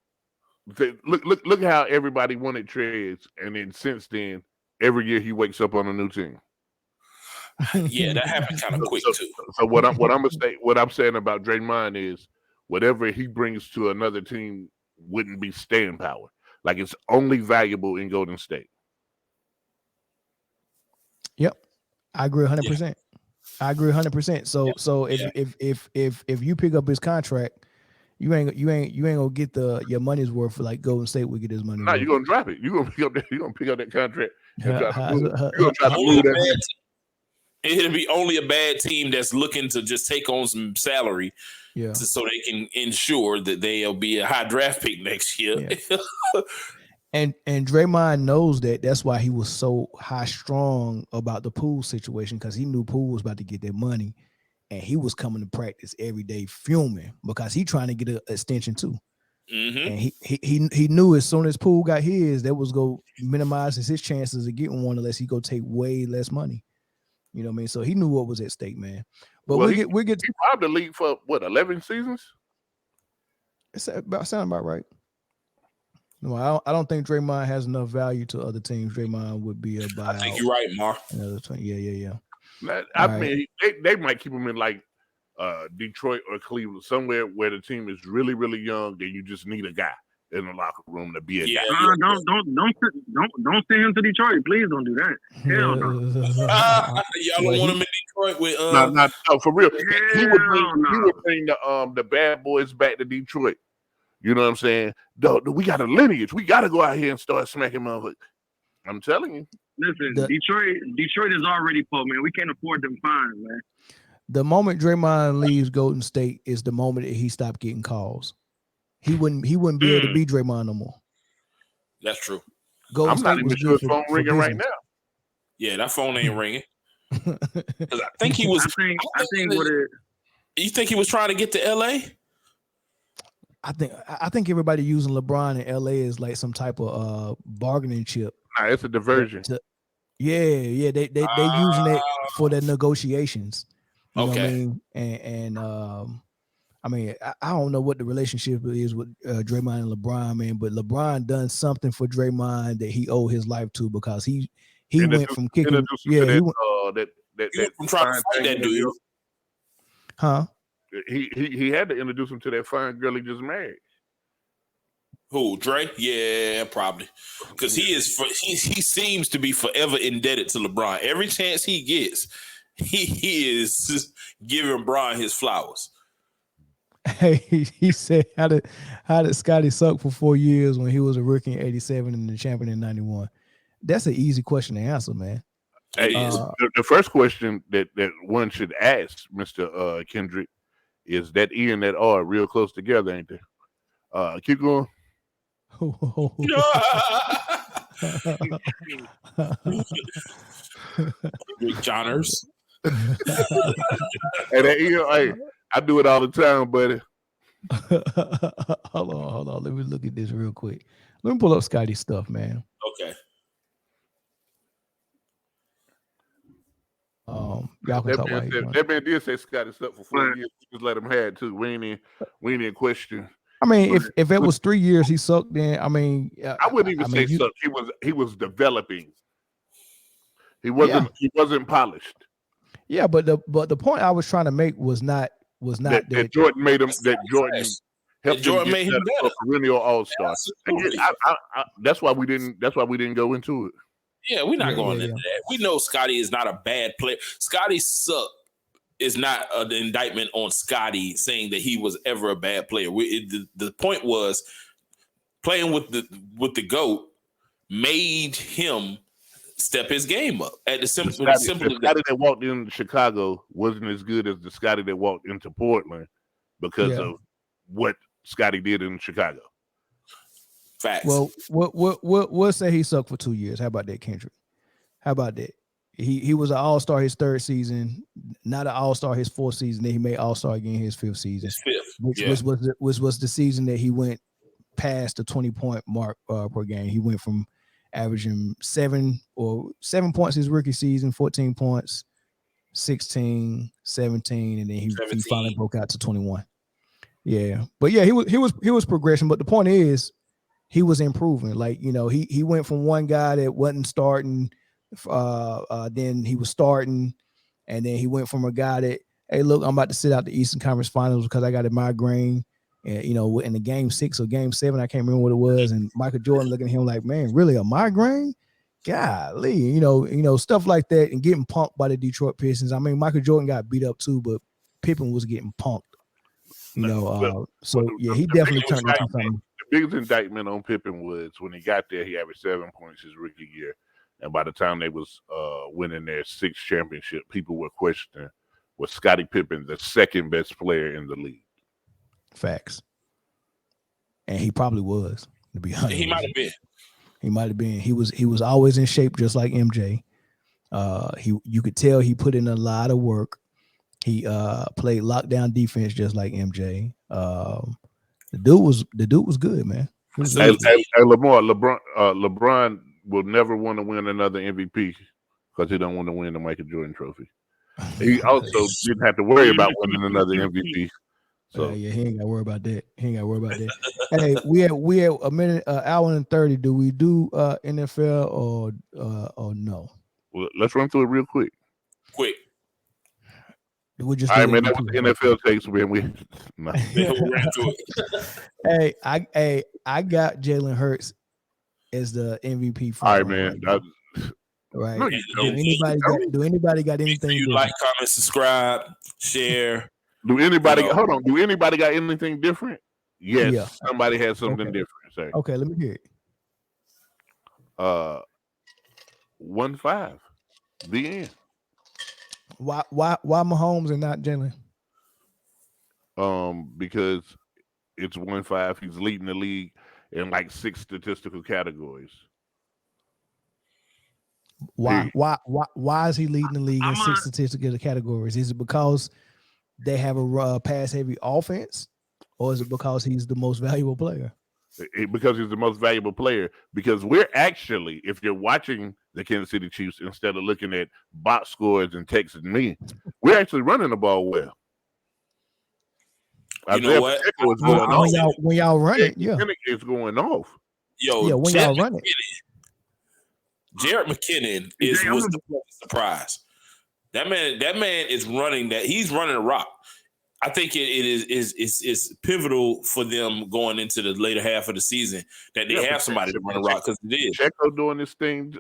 Look how everybody wanted Trez, and then since then, every year he wakes up on a new team. Yeah, that happened kind of quick too. So what I'm saying about Draymond is whatever he brings to another team wouldn't be staying power. Like, it's only valuable in Golden State. Yep, I agree 100%. I agree 100%. So if you pick up his contract, you ain't gonna get your money's worth for like Golden State would get his money. No, you're gonna drop it. You're gonna pick up that contract. You're gonna try to move that. It'll be only a bad team that's looking to just take on some salary, so they can ensure that they'll be a high draft pick next year. Yeah. And Draymond knows that. That's why he was so high strong about the Poole situation, because he knew Poole was about to get that money, and he was coming to practice every day fuming because he trying to get an extension too. Mm-hmm. And he knew as soon as Poole got his, that was go minimize his chances of getting one unless he go take way less money. You know what I mean? So he knew what was at stake, man. But we get he robbed the league for what, 11 seasons? It's sound about right. No, I don't think Draymond has enough value to other teams. Draymond would be a buyout. I think you're right, Mark. Yeah. I mean, they might keep him in like Detroit or Cleveland, somewhere where the team is really, really young, and you just need a guy in the locker room to be a guy. Don't send him to Detroit. Please don't do that. Hell no. Y'all don't want him in Detroit with no, for real. He would bring the bad boys back to Detroit. You know what I'm saying? We got a lineage. We got to go out here and start smacking motherfuckers. I'm telling you. Listen, Detroit is already poor, man. We can't afford them fines, man. The moment Draymond leaves Golden State is the moment that he stopped getting calls. He wouldn't be able to be Draymond no more. That's true. I'm not even sure his phone ringing right now. Yeah, that phone ain't ringing. Because I think he was. I think what it. You think he was trying to get to LA? I think everybody using LeBron in LA is like some type of bargaining chip. Nah, it's a diversion. Yeah, they using it for their negotiations. You know what I mean? And I mean, I don't know what the relationship is with Draymond and LeBron, man, but LeBron done something for Draymond that he owed his life to, because he went from kicking. Yeah, he went from trying to fight that dude. Huh? He had to introduce him to that fine girl he just married. Who, Dre? Yeah, probably. Because he seems to be forever indebted to LeBron. Every chance he gets, he is just giving Bron his flowers. Hey, he said, how did Scotty suck for 4 years when he was a rookie in '87 and the champion in '91? That's an easy question to answer, man. Hey, the first question that one should ask, Mr. Kendrick, is that E and that R real close together, ain't they? Keep going. Big Johners. Hey, that E, hey, I do it all the time, buddy. Hold on. Let me look at this real quick. Let me pull up Scotty's stuff, man. Okay. Y'all can talk about that man did say Scotty's up for 4 years. Just let him have it too. We ain't in question. I mean, if it was 3 years he sucked, then I mean, I wouldn't even say sucked. He was developing. He wasn't polished. Yeah, but the point I was trying to make was not that Jordan made him. That Jordan helped Jordan made him better. A perennial all-star. That's why we didn't go into it. Yeah, we're not going into that. We know Scotty is not a bad player. Scotty suck is not an indictment on Scotty saying that he was ever a bad player. The point was playing with the GOAT made him step his game up. At the simple Scotty that walked into Chicago wasn't as good as the Scotty that walked into Portland because of what Scotty did in Chicago. Facts. Well, we'll say he sucked for 2 years. How about that, Kendrick? How about that? He was an all-star his third season, not an all-star his fourth season. Then he made all-star again his fifth season. Which was the season that he went past the 20-point mark per game. He went from averaging 7 points his rookie season, 14 points, 16, 17, and then he finally broke out to 21. Yeah, but yeah, he was progression. But the point is, he was improving. Like, you know, he went from one guy that wasn't starting, then he was starting, and then he went from a guy that, hey, look, I'm about to sit out the Eastern Conference Finals because I got a migraine. And, you know, in the game 6 or game 7, I can't remember what it was. And Michael Jordan looking at him like, man, really a migraine? Golly, you know, stuff like that, and getting punked by the Detroit Pistons. I mean, Michael Jordan got beat up too, but Pippen was getting punked. You know, he definitely turned into something. The biggest indictment on Pippen was when he got there, he averaged 7 points his rookie year. And by the time they was winning their 6th championship, people were questioning, was Scottie Pippen the second best player in the league? Facts. And he probably was, to be honest. He might have been. He might have been. He was always in shape, just like MJ. You could tell he put in a lot of work. He played lockdown defense just like MJ. The dude was good, man. Hey, Lamar, LeBron will never want to win another MVP because he don't want to win the Michael Jordan Trophy. He also didn't have to worry about winning another MVP. So he ain't got to worry about that. Hey, we had a minute, hour and 30. Do we do NFL or no? Well, let's run through it real quick. We just all right, man. That was the NFL takes, man. We ran through it. I got Jalen Hurts as the MVP. All right, man. Right. No, do anybody got anything? You like, comment, subscribe, share. Do anybody hold on? Do anybody got anything different? Yes, Yeah. somebody had something Okay. different. Say, Okay, let me hear it. 1-5. The end. Why Mahomes and not Jalen? Because it's 1-5. He's leading the league in like 6 statistical categories. Why Period. why is he leading the league in I'm 6 statistical categories? Is it because they have a pass heavy offense, or is it because he's the most valuable player? Because he's the most valuable player. Because we're actually, if you're watching the Kansas City Chiefs instead of looking at box scores and texting me, we're actually running the ball well. You know what? Pacheco is going off. When y'all run it, yeah. It's going off. Yo, Yeah, when y'all run it. Jared McKinnon was the surprise. That man is running that. He's running a rock. I think it is pivotal for them going into the later half of the season that they have somebody to run a rock, because it is. Pacheco doing this thing,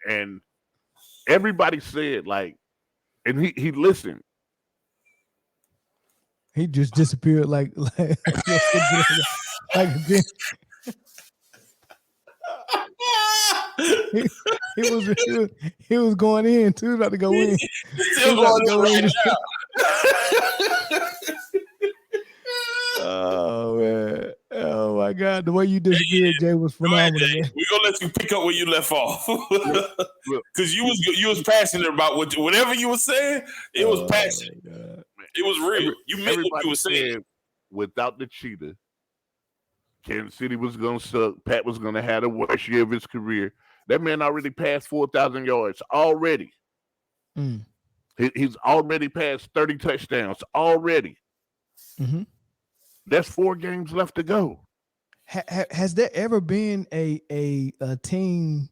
and everybody said, like, and he listened. He just disappeared like he was going in too, about to go in. Still going in. Oh man! Oh my God! The way you disappeared, Jay, was phenomenal. We're gonna let you pick up where you left off, because you was passionate about whatever you were saying. It was passionate. It was real. You meant what you were saying. Without the cheetah, Kansas City was gonna suck. Pat was gonna have the worst year of his career. That man already passed 4,000 yards already. He's already passed 30 touchdowns already. Mm-hmm. That's 4 games left to go. Has there ever been a team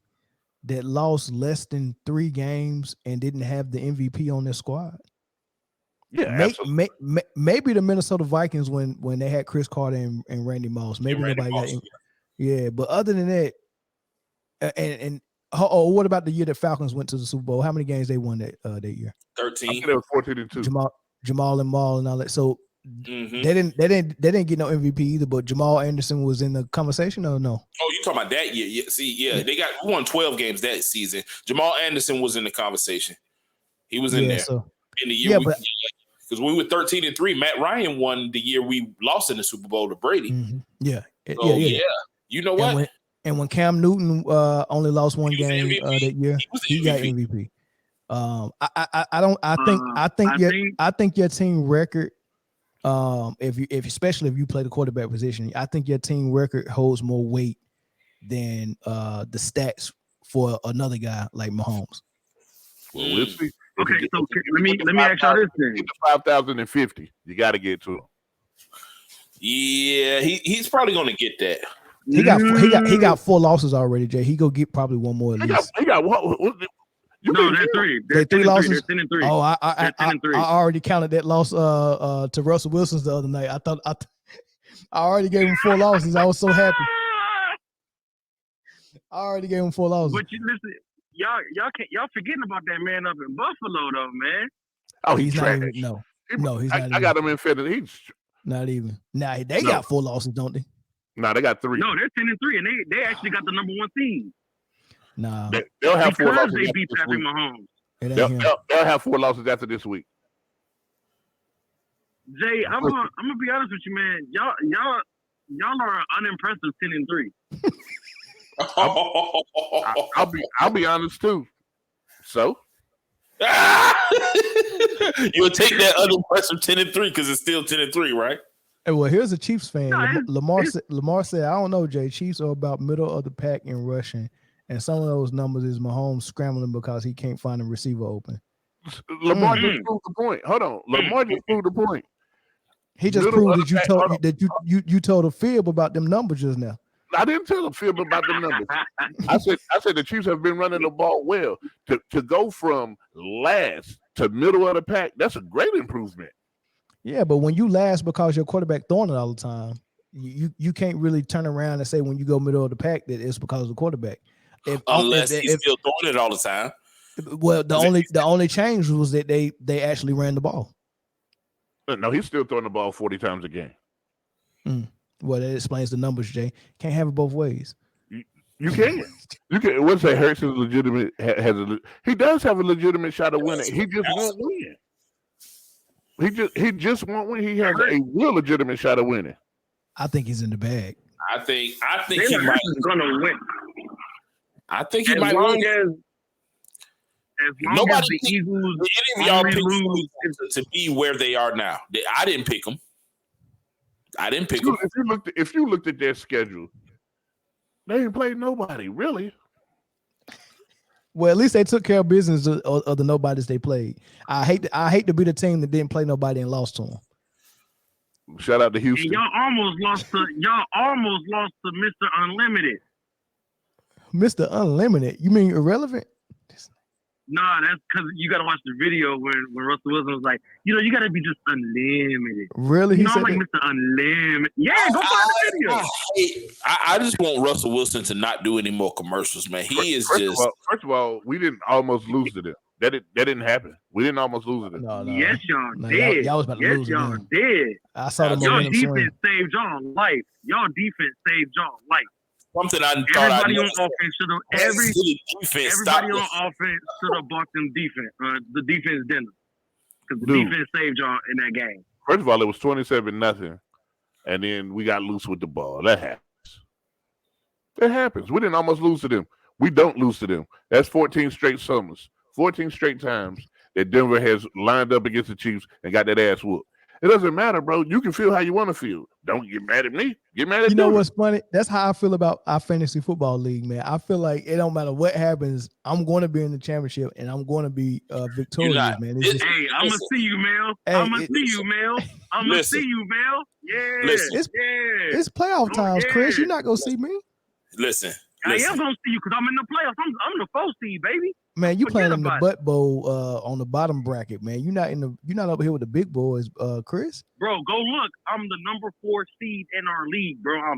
that lost less than 3 games and didn't have the MVP on their squad? Yeah, maybe the Minnesota Vikings when they had Chris Carter and Randy Moss. Maybe nobody got in. Yeah, but other than that, what about the year that Falcons went to the Super Bowl? How many games they won that year? 13. I think it was 14-2. Jamal and Maul and all that. So they didn't get no MVP either. But Jamal Anderson was in the conversation, or no? Oh, you talking about that year? Yeah. See, they won 12 games that season. Jamal Anderson was in the conversation. He was in there in the year. Because we were 13-3. Matt Ryan won the year we lost in the Super Bowl to Brady. Mm-hmm. Yeah. You know what? And when Cam Newton only lost 1 game that year, he got MVP. I think your team record, especially if you play the quarterback position, I think your team record holds more weight than the stats for another guy like Mahomes. Well, we'll see. Okay, so let me ask y'all this thing. 5,050. You got to get to him. Yeah, he's probably going to get that. He got 4 losses already, Jay. He go get probably 1 more at least. He got what? No, they're 3. They're 3 losses. They're 10-3. Oh, I already counted that loss to Russell Wilson's the other night. I already gave him 4 losses. I was so happy. I already gave him 4 losses. But you listen, y'all forgetting about that man up in Buffalo though, man. Oh, he's not trash. even. No, he's not. I got him in Fed. He's not even. Nah, they got 4 losses, don't they? No, they got 3. No, they're 10-3, and they actually got the number 1 seed. Nah, they'll have 4 losses. They beat Patrick Mahomes. They'll have 4 losses after this week. Jay, I'm gonna be honest with you, man. Y'all are unimpressive 10-3. I'll be honest too. So you'll take that unimpressive 10-3 because it's still 10-3, right? Hey, well, here's a Chiefs fan. Lamar said, I don't know, Jay. Chiefs are about middle of the pack in rushing, and some of those numbers is Mahomes scrambling because he can't find a receiver open. Lamar just proved the point. Hold on, Lamar just proved the point. He just proved that you told a fib about them numbers just now. I didn't tell a fib about the numbers. I said the Chiefs have been running the ball well. To go from last to middle of the pack, that's a great improvement. Yeah, but when you last because your quarterback throwing it all the time, you can't really turn around and say when you go middle of the pack that it's because of the quarterback. Unless he's still throwing it all the time. Well, the only change was that they actually ran the ball. No, he's still throwing the ball 40 times a game. Well, that explains the numbers, Jay. Can't have it both ways. You can. You can. What's that? Hurts is legitimate. He does have a legitimate shot of winning. He just won't win. He just won't win. He has a real legitimate shot of winning. I think he's in the bag. I think he might gonna win. I think he might win. As long as the Eagles any of y'all pick to be where they are now. I didn't pick them. If you looked at their schedule, they ain't played nobody really. Well, at least they took care of business of the nobodies they played. I hate to be the team that didn't play nobody and lost to them. Shout out to Houston. And y'all almost lost to Mr. Unlimited. Mr. Unlimited? You mean irrelevant? Nah, that's because you got to watch the video when Russell Wilson was like, you got to be just unlimited. Really? I'm like Mr. Unlimited. Yeah, go find the video. I just want Russell Wilson to not do any more commercials, man. First of all, we didn't almost lose to them. That didn't happen. We didn't almost lose to them. No. Yes, y'all did. Y'all was about to lose y'all them. did. I saw them. Y'all defense saved y'all life. Y'all defense saved y'all life. Something I thought everybody on offense should have everybody on offense should have bought them defense. The defense dinner because the defense saved y'all in that game. First of all, it was 27-0, and then we got loose with the ball. That happens. That happens. We didn't almost lose to them. We don't lose to them. That's 14 straight summers, 14 straight times that Denver has lined up against the Chiefs and got that ass whooped. It doesn't matter, bro. You can feel how you want to feel. Don't get mad at me. Get mad at you know Denver. What's funny? That's how I feel about our fantasy football league, man. I feel like it don't matter what happens. I'm going to be in the championship and I'm going to be victorious, man. Hey, I'm gonna see you, Mel. I'm gonna see you, Mel. I'm gonna see you, Mel. Yeah, it's playoff times, Chris. You're not gonna see me. Listen. I am gonna see you because I'm in the playoffs. I'm the 4th seed, baby. Man, you playing in the butt bowl on the bottom bracket, man. You're not up here with the big boys, Chris. Bro, go look. I'm the number 4 seed in our league, bro. I'm 9-5.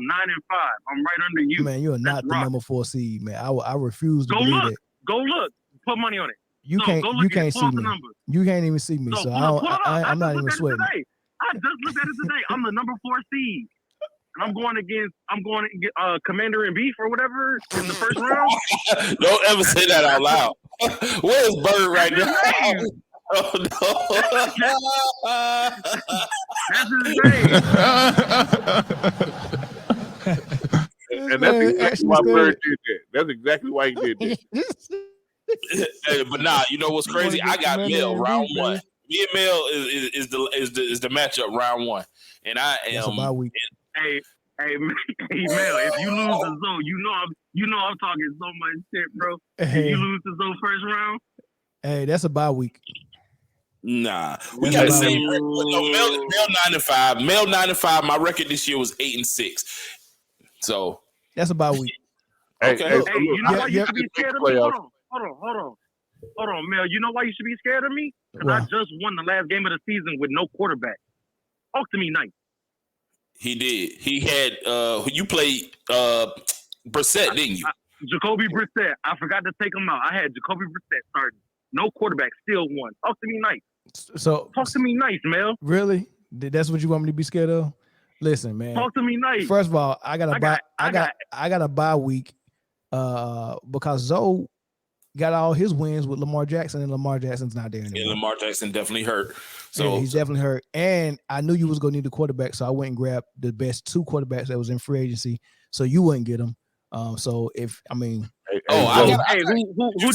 I'm right under you. Man, you are not the number 4 seed, man. I refuse to believe that. Go look. Put money on it. You can't see me. You can't even see me. So I'm not even sweating. I just looked at it today. I'm the number 4 seed. And I'm going against Commander in Beef or whatever in the first round. Don't ever say that out loud. Where's Bird right now? Oh no. That's his name. And that's exactly why Bird did that. That's exactly why he did that. But nah, you know what's crazy? I got Mel round 1. Me and Mel is the matchup round 1, and I am. That's a bye week. Hey, Mel, if you lose to Zoe, you know I'm talking so much shit, bro. If you lose to Zoe first round. Hey, that's a bye week. Nah, we got the same record. No, Mel 9-5. Mel 9-5. My record this year was 8-6. So that's a bye week. Okay. Hey, you know why you should be scared of me? Hold on, Mel. You know why you should be scared of me? Because I just won the last game of the season with no quarterback. Talk to me nice. He did. He had you played Brissett, didn't you? Jacoby Brissett. I forgot to take him out. I had Jacoby Brissett starting. No quarterback, still won. Talk to me nice. So talk to me nice, Mel. Really? That's what you want me to be scared of? Listen, man. Talk to me nice. First of all, I got a bye week because Zoe got all his wins with Lamar Jackson, and Lamar Jackson's not there anymore. Yeah, Lamar Jackson definitely hurt. So yeah, he's definitely hurt. And I knew you was gonna need a quarterback, so I went and grabbed the best 2 quarterbacks that was in free agency, so you wouldn't get them. So who'd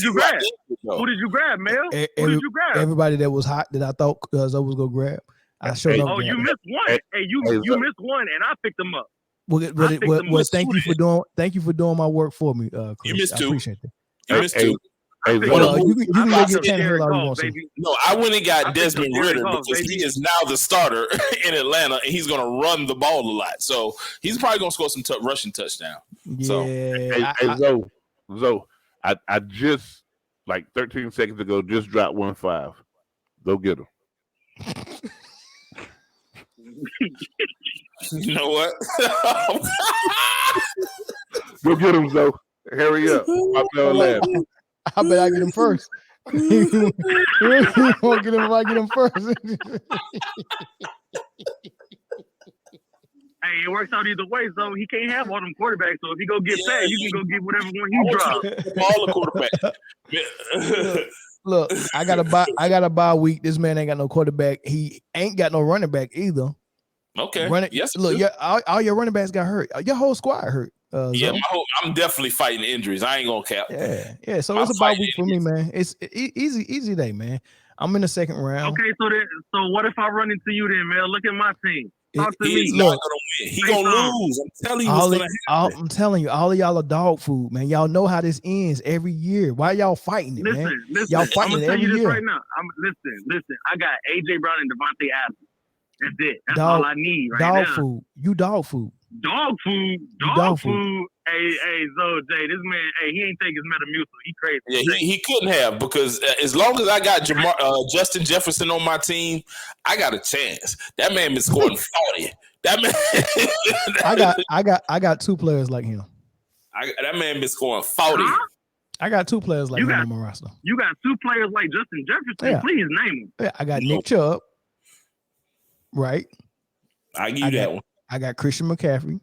you grab? Who did you grab, Mel? Who did you grab? Everybody that was hot that I thought Zoe was gonna grab. I showed up. Oh, you missed one. You missed one, and I picked them up. Well, thank you for doing my work for me, Chris. You missed 2. I appreciate that. You missed 2. You can go get Tannehill all you want to. No, I went and got Desmond Ridder because he is now the starter in Atlanta, and he's going to run the ball a lot. So he's probably going to score some rushing touchdown. Yeah. Zoe, I just like 13 seconds ago just dropped 1-5. Go get him. You know what? Go get him, Zoe. Hurry up. I bet I get him first. You won't get him if I get him first. Hey, it works out either way. So he can't have all them quarterbacks. So if he go get paid, you can go get whatever one he drops. All the quarterback. Look, I got a bye week. This man ain't got no quarterback. He ain't got no running back either. Okay. Yes. Look, all your running backs got hurt. Your whole squad hurt. I'm definitely fighting injuries. I ain't gonna cap. Yeah. So it's a bye week for me, man. It's easy day, man. I'm in the second round. Okay, so what if I run into you then, man? Look at my team. Talk to He's me. not gonna win. He gonna lose. I'm telling you what's gonna happen. I'm telling you, all of y'all are dog food, man. Y'all know how this ends every year. Why y'all fighting it, man? Listen. Y'all fighting I'm it gonna tell every you this year. right now. Listen. I got AJ Brown and Devontae Adams. That's it. That's all I need right now. Dog food. You dog food. Dog food. Dog food. Hey, so Jay, this man, he ain't take his Metamucil. He crazy. Yeah, he couldn't have, because as long as I got Justin Jefferson on my team, I got a chance. That man been scoring 40. That man, I got two players like him. That man been scoring 40. Huh? I got two players like him on my roster. You got two players like Justin Jefferson. Yeah. Please name them. Yeah, I got Nick Chubb. Right. I give you that one. I got Christian McCaffrey.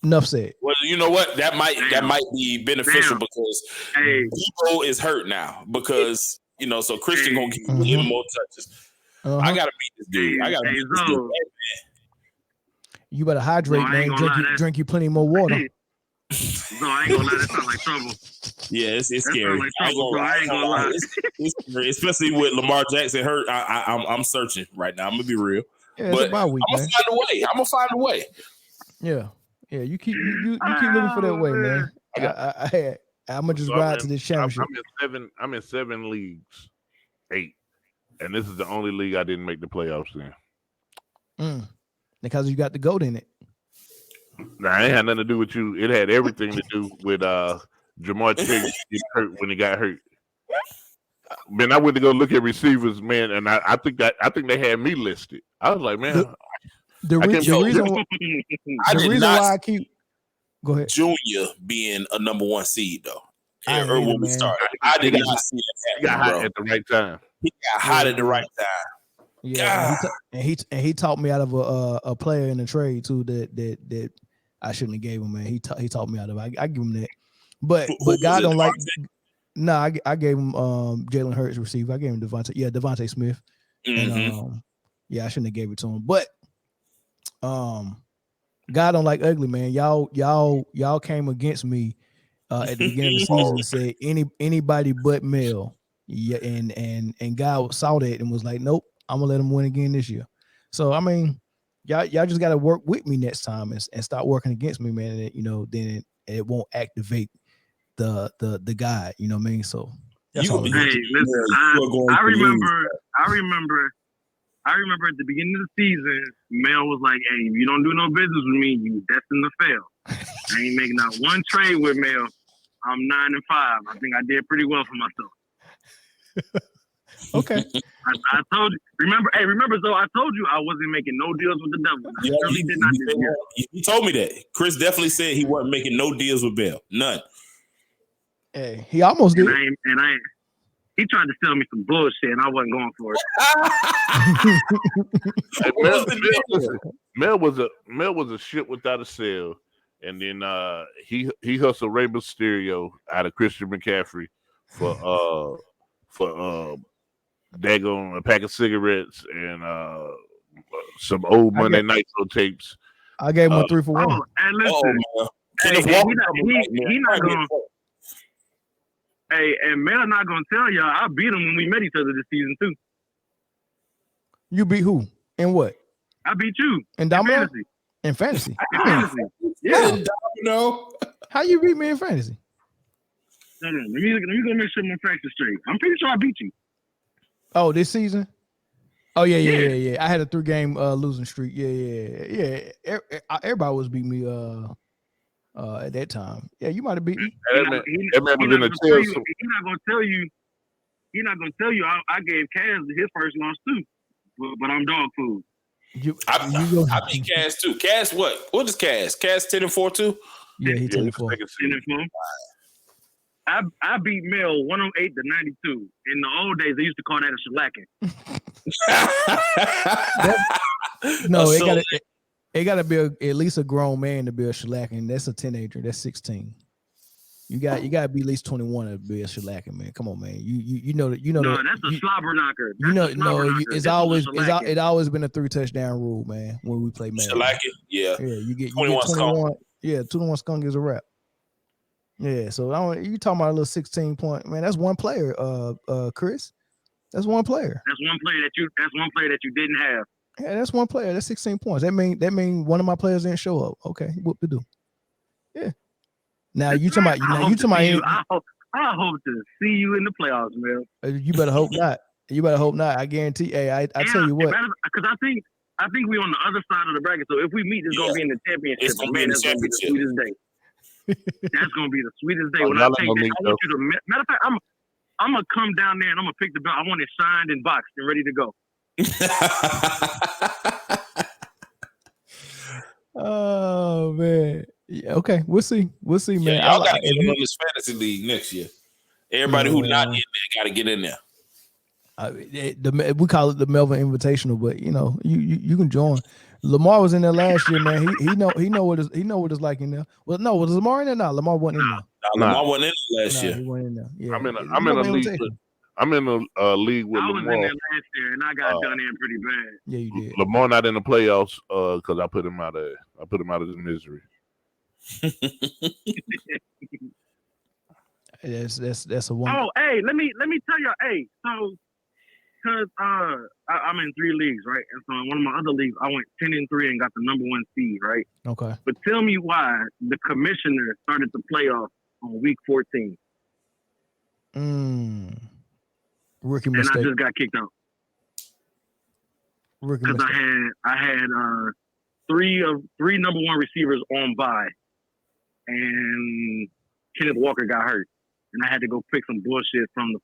Enough said. Well, you know what? That might be beneficial because Debo is hurt now because so Christian gonna give him more touches. I gotta beat this dude. I gotta beat this dude. Man. You better hydrate, man. Drink you plenty more water. So I ain't gonna lie, that sounds like trouble. Yeah, it's scary. Like trouble, I ain't gonna lie. It's scary, especially with Lamar Jackson hurt. I'm searching right now. I'm gonna be real. Yeah, but it's a bye week, I'm gonna find a way. Yeah. You keep looking for that way, man. I'm gonna just ride to this championship. I'm in 7 leagues, 8, and this is the only league I didn't make the playoffs in. Because you got the GOAT in it. Nah, it ain't had nothing to do with you. It had everything to do with Jamar Chase getting hurt when he got hurt. Man, I went to go look at receivers, man, and I think they had me listed. I was like, man. The reason why I keep go ahead. Junior being a number 1 seed though. I did not see that. He got hot at the right time. He got hot at the right time. Yeah, and he talked me out of a player in the trade too that I shouldn't have gave him, man. He talked me out of it. I give him that. But God don't like. Nah, I gave him Jalen Hurts receiver. I gave him Devontae Smith. Mm-hmm. And I shouldn't have gave it to him. But God don't like ugly, man. Y'all came against me at the beginning of the season and said anybody but Mel. Yeah, and God saw that and was like, nope, I'm gonna let him win again this year. So I mean, y'all just gotta work with me next time and start working against me, man. And then it won't activate the guy. You know what I mean? So that's all. Hey, listen, I remember at the beginning of the season, Mel was like, hey, if you don't do no business with me, you destined to fail. I ain't making not one trade with Mel. I'm 9-5. I think I did pretty well for myself. Okay. I told you. Remember, though, I told you I wasn't making no deals with the devil. Yeah, did not this year. He told me that. Chris definitely said he wasn't making no deals with Bell. None. Hey, he almost did. He tried to sell me some bullshit, and I wasn't going for it. Mel was a shit without a cell, and then he hustled Rey Mysterio out of Christian McCaffrey for daggone a pack of cigarettes and some old Monday Nitro tapes. I gave him a 3 for 1. And listen, he not going. Hey, and Mel not gonna tell y'all I beat him when we met each other this season too. You beat who? And what? I beat you. In fantasy. In fantasy. In fantasy. Yeah. No. How you beat me in fantasy? No. Let me go make sure my facts are straight. I'm pretty sure I beat you. Oh, this season? Oh yeah. I had a 3-game losing streak. Yeah. Everybody was beating me at that time. Yeah, you might have beat me. That man was in a chair. He's not gonna tell you. He's not gonna tell you. I gave Kaz his first loss too, but I'm dog food. I beat Kaz too. Kaz what? What is Kaz? Kaz 10-4 too? Yeah, he 10-4. 10-4. I beat Mel 108 to 92. In the old days, they used to call that a shellacking. It got to be at least a grown man to be a shellacking. That's a teenager. That's 16. You got to be at least 21 to be a shellacking, man. Come on, man. You know that No, that's a slobber knocker. It's always been a 3 touchdown rule, man. When we play Madden. Shellacking, yeah. You get 21 skunk. Yeah, 21 skunk is a wrap. Yeah, so you talking about a little 16 point, man. That's one player, Chris. That's one player. That's one player that you didn't have. Yeah, that's one player. That's 16 points. That mean one of my players didn't show up. Okay, what to do? Yeah. Now you talking about I hope to see you in the playoffs, man. You better hope not. You better hope not. I guarantee. Hey, I tell you what. Because I think we're on the other side of the bracket. So if we meet, it's gonna be in the championship. It's gonna be in the championship. That's gonna be the sweetest day. That's gonna be the sweetest day when I take that. I want you to. Matter of fact, I'm gonna come down there and I'm gonna pick the belt. I want it signed and boxed and ready to go. Oh man. Yeah, okay, we'll see, man. Yeah, y'all gotta get in this fantasy league next year. Everybody who not in there gotta get in there. We call it the Melvin Invitational, but you can join. Lamar was in there last year, man. He know what it's like in there. Well, no, was Lamar in there? No, Lamar wasn't in there. Lamar wasn't in there last year. He wasn't in there. Yeah, I'm in a league. I'm in a league with Lamar. I was in there last year and I got done in pretty bad. Yeah, you did. Lamar not in the playoffs because I put him out of his misery. That's a one. Oh, hey, let me tell you, so because I'm in 3 leagues, right? And so in one of my other leagues, I went 10-3 and got the number 1 seed, right? Okay. But tell me why the commissioner started the playoff on week 14. Rookie mistake. And I just got kicked out. Because I had 3 number 1 receivers on bye, and Kenneth Walker got hurt, and I had to go pick some bullshit from the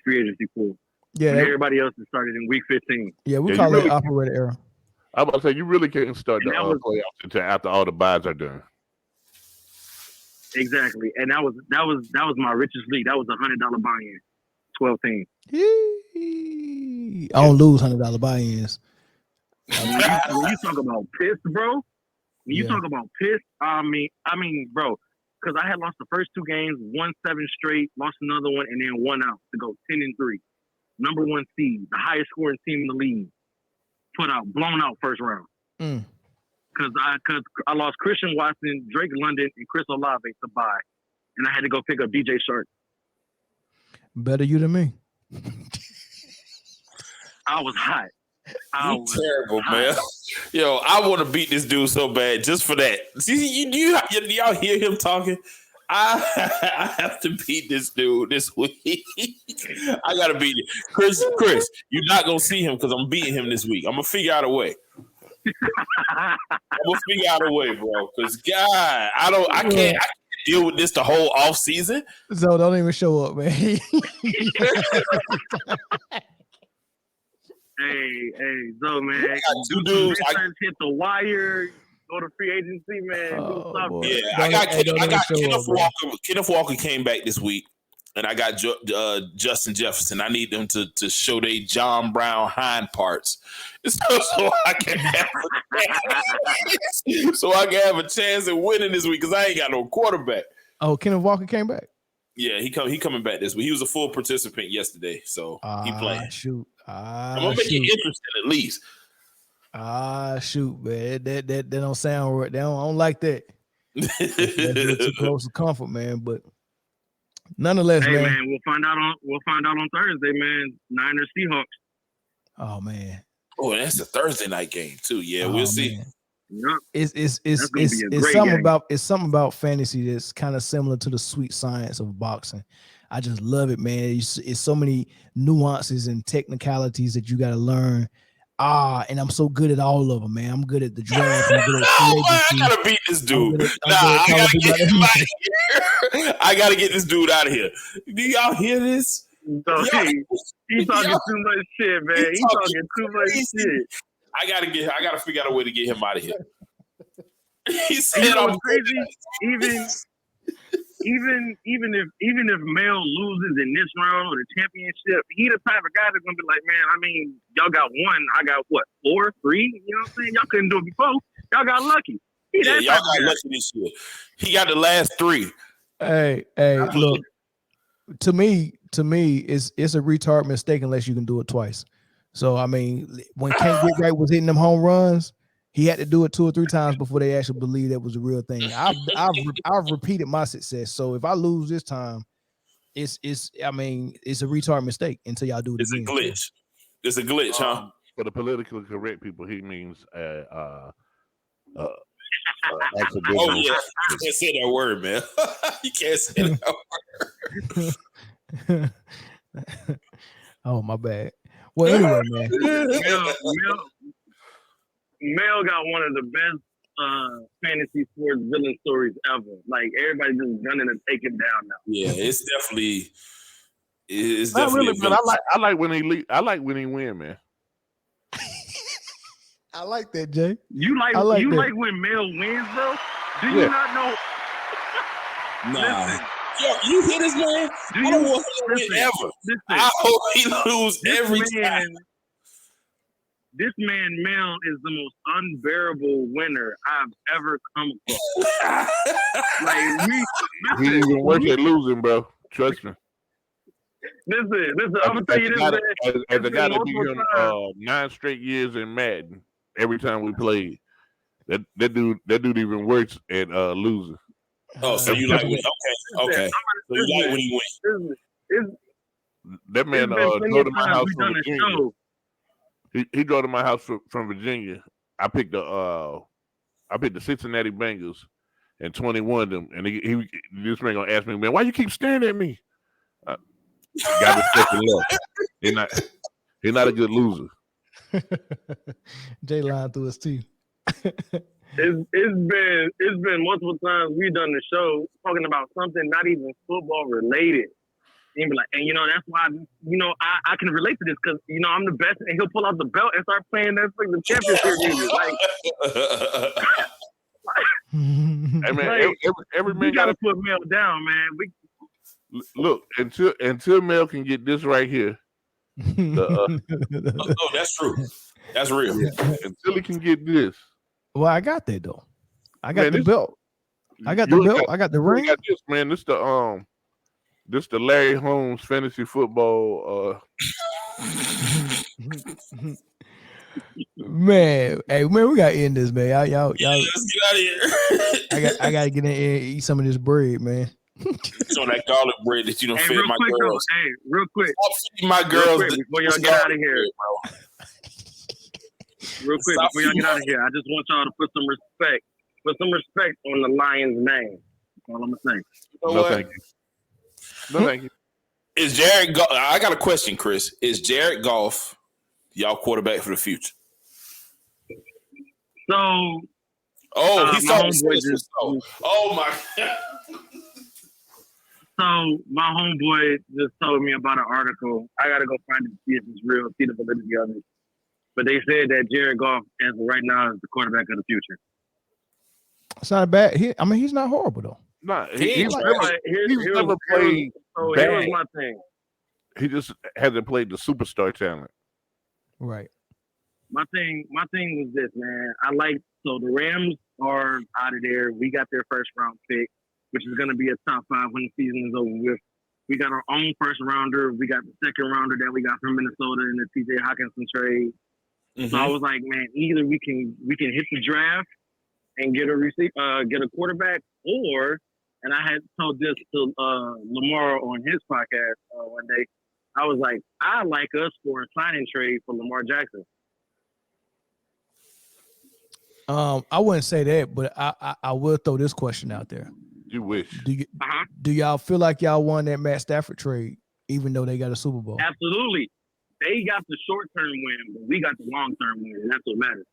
free agency pool. Yeah, everybody else has started in week 15. Yeah, we call it operator error. I was about to say you really can't start the playoffs until after all the buys are done. Exactly, and that was my richest league. That was $100 buy-in, 12 teams. I don't lose $100 buy-ins. When you talk about piss, bro. When you talk about piss, I mean, bro, because I had lost the first 2 games, won 7 straight, lost another one, and then 1 out to go 10-3. Number 1 seed, the highest scoring team in the league, blown out first round. Because I lost Christian Watson, Drake London, and Chris Olave to buy, and I had to go pick up DJ Shark. Better you than me. I was hot. You terrible, man. Yo, I want to beat this dude so bad just for that. See, y'all hear him talking? I have to beat this dude this week. I gotta beat it. Chris, you're not gonna see him because I'm beating him this week. I'm gonna figure out a way. Bro. Because God, I can't deal with this the whole off season. So don't even show up, man. Hey, so man, I got 2 dudes. Hit the wire. Go to free agency, man. I got Kenneth Walker. Kenneth Walker came back this week, and I got Justin Jefferson. I need them to show they John Brown hind parts, so I can have a chance at winning this week because I ain't got no quarterback. Oh, Kenneth Walker came back. Yeah, he coming back this week. He was a full participant yesterday, so he playing. Shoot, I'm gonna make it interesting at least. Shoot, man. That don't sound right. I don't like that. That's too close to comfort, man. But nonetheless, man. We'll find out on Thursday, man. Niners Seahawks. Oh man. Oh, that's a Thursday night game too. Yeah, we'll see. Yep. It's something about fantasy that's kind of similar to the sweet science of boxing. I just love it, man. It's so many nuances and technicalities that you got to learn. And I'm so good at all of them, man. I'm good at the draft. I'm good at I gotta beat this dude. I gotta get this dude out of here. Do y'all hear this? He's talking too much shit, man. He's talking too much shit. I gotta figure out a way to get him out of here. He said I'm crazy. even if Mel loses in this round or the championship, he the type of guy that's gonna be like, man, I mean, y'all got one, I got what, 4, 3? You know what I'm saying? Y'all couldn't do it before. Y'all got lucky. Yeah, y'all got lucky this year. He got the last 3. Hey, look. To me, it's a retard mistake unless you can do it twice. So I mean, when Can't Get Right was hitting them home runs, he had to do it 2 or 3 times before they actually believed that was a real thing. I've repeated my success. So if I lose this time, it's a retard mistake until y'all do it again. It's a glitch. So. It's a glitch, huh? For the politically correct people, he means accidental. Oh yeah, you can't say that word, man. You can't say that word. Oh my bad. Well, anyway, man. Mel got one of the best fantasy sports villain stories ever. Like everybody just gunning to take him down now. Yeah, it's definitely. It's not definitely. Really, but I like when he I like when he win, man. I like that, Jay. You like when Mel wins, bro? Do you not know? Nah. Listen, Yo, you hear this man? I don't want him to win ever. I hope he lose every time. This man, Mel, is the most unbearable winner I've ever come across. He even worse at losing, bro. Trust me. Listen. I'm gonna tell you this, man. As a guy that beat him 9 straight years in Madden, every time we played, that dude even worse at losing. Oh, so you like when? Okay. So you like when he wins? That man drove to my house from Virginia. He drove to my house from Virginia. I picked the Cincinnati Bengals and 21 them, and this man gonna ask me, man, why you keep staring at me? Got to second left. He's not a good loser. Jay lying through his teeth. It's been multiple times we've done the show talking about something not even football related. And be like, and that's why I can relate to this because I'm the best, and he'll pull out the belt and start playing that the championship music. Hey man, every man gotta put Mel down, man. Look until Mel can get this right here. That's true. That's real. Until he can get this. Well, I got that though. I got the belt. I got the belt. I got the ring. Got this, man. This the Larry Holmes fantasy football. Man, hey man, we gotta end this, man. Y'all. Let's get out of here. I gotta get in here and eat some of this bread, man. Some of that garlic bread that you don't feed my girls. Real quick. Stop feeding my girls before y'all get out of here, bro. Real quick, before y'all get out of here, I just want y'all to put some respect on the Lions' name. That's all I'm gonna say. No, thank you. No, thank you. Is Jared Goff? I got a question, Chris. Is Jared Goff y'all quarterback for the future? So, he's talking to oh my God. So my homeboy just told me about an article. I gotta go find it to see if it's real, see the validity of it. But they said that Jared Goff, as of right now, is the quarterback of the future. It's not bad. He's not horrible though. No, he's never played. So here's my thing. He just hasn't played the superstar talent. Right. My thing was this, man. The Rams are out of there. We got their first round pick, which is going to be a top 5 when the season is over with. We got our own first rounder. We got the second rounder that we got from Minnesota in the T.J. Hockenson trade. Mm-hmm. So I was like, man, either we can hit the draft and get a quarterback, and I had told this to Lamar on his podcast one day. I was like, I like us for a signing trade for Lamar Jackson. I wouldn't say that, but I will throw this question out there. You wish. Do y'all feel like y'all won that Matt Stafford trade, even though they got a Super Bowl? Absolutely. They got the short-term win, but we got the long-term win, and that's what matters.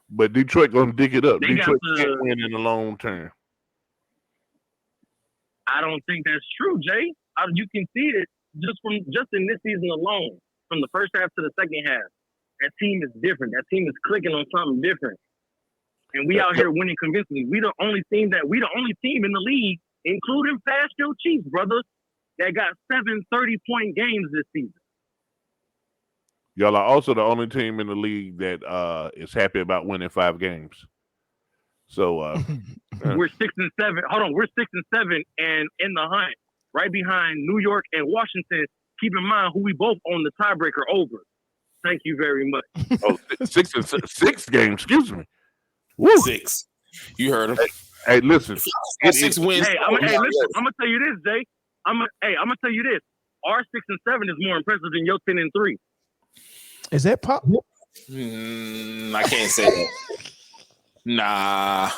But Detroit gonna dig it up. Detroit can't win in the long term. I don't think that's true, Jay. You can see it just in this season alone, from the first half to the second half. That team is different. That team is clicking on something different. And we out here winning convincingly. We the only team in the league including past your Chiefs, brother, that got 7 30-point games this season. Y'all are also the only team in the league that is happy about winning 5 games. So we're 6-7. Hold on, we're 6-7 and in the hunt, right behind New York and Washington. Keep in mind who we both own the tiebreaker over. Thank you very much. Oh, 6 games. Excuse me. Woo. 6. You heard him. Hey, listen. 6 wins. Hey, listen. I'm gonna tell you this, Jay. I'm gonna tell you this. Our 6-7 is more impressive than your 10-3. Is that pop? I can't say that. Nah.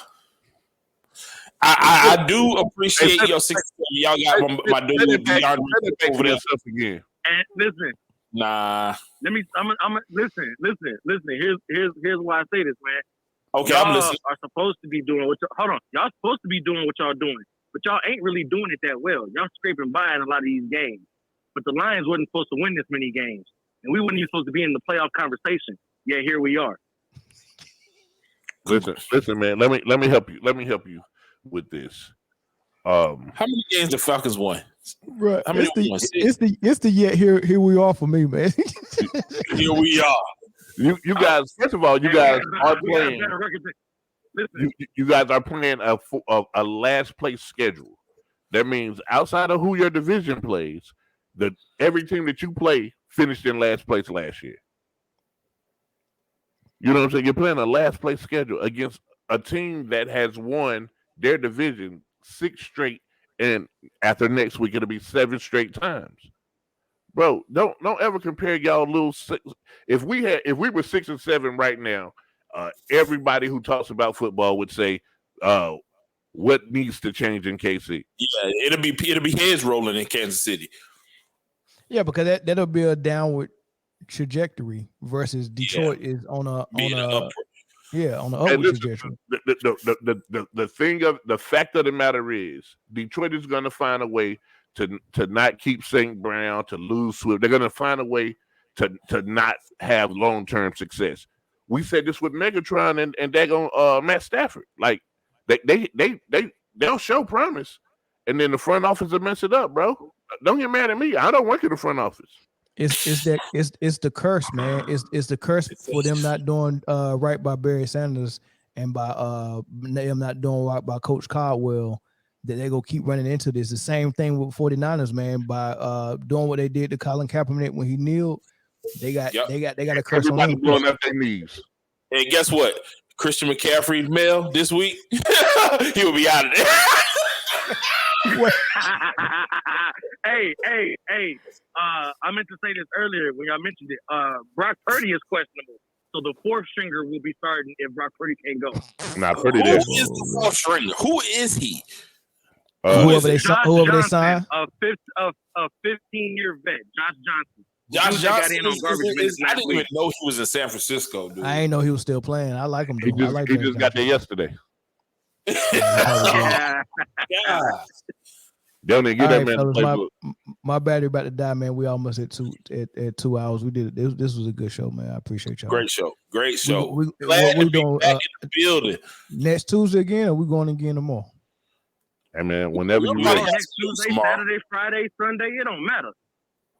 I do appreciate your 6. Y'all got my dude over there again. And listen. Nah. I'm listen. Here's why I say this, man. Okay, y'all I'm listening. Are supposed to be doing what hold on. Y'all supposed to be doing what y'all doing, but y'all ain't really doing it that well. Y'all scraping by in a lot of these games. But the Lions wasn't supposed to win this many games. And we weren't even supposed to be in the playoff conversation. Yeah, here we are. Listen, man. Let me help you. Let me help you with this. How many games the Falcons won? Right. How many it's the yet here we are for me, man. Here we are. You guys. First of all, you guys are playing. You guys are playing a last place schedule. That means outside of who your division plays, every team that you play finished in last place last year. You know what I'm saying? You're playing a last place schedule against a team that has won their division 6 straight, and after next week it'll be 7 straight times. Bro, don't ever compare y'all little 6. If we were 6-7 right now, everybody who talks about football would say, what needs to change in KC? Yeah, it'll be heads rolling in Kansas City. Yeah, because that'll be a downward trajectory versus Detroit is on a upward trajectory. The fact of the matter is Detroit is going to find a way to not keep St. Brown, to lose Swift. They're going to find a way to not have long-term success. We said this with Megatron and daggone Matt Stafford. Like they'll show promise, and then the front office will mess it up, bro. Don't get mad at me. I don't work in the front office. It's the curse, man. It's the curse for them not doing right by Barry Sanders and by them not doing right by Coach Caldwell, that they gonna keep running into this. The same thing with 49ers, man, by doing what they did to Colin Kaepernick when he kneeled. They got a curse on them. Blowing up their knees. And guess what? Christian McCaffrey's mail this week, he will be out of there. Hey. I meant to say this earlier when y'all mentioned it. Brock Purdy is questionable. So the 4th stringer will be starting if Brock Purdy can't go. Nah, Purdy Who is the 4th stringer? Who is he? Whoever they sign. A 15-year vet, Josh Johnson. Josh Johnson. I didn't even know he was in San Francisco, dude. I ain't know he was still playing. I like him. He just got there yesterday. Yeah. Don't even get that man to play. My battery about to die, man. We almost at 2 hours. We did it. This was a good show, man. I appreciate y'all. Great show. Glad to be back in the building. Next Tuesday again, or we going again tomorrow? Hey man, whenever you ready. Next Tuesday, Saturday, Friday, Sunday, it don't matter.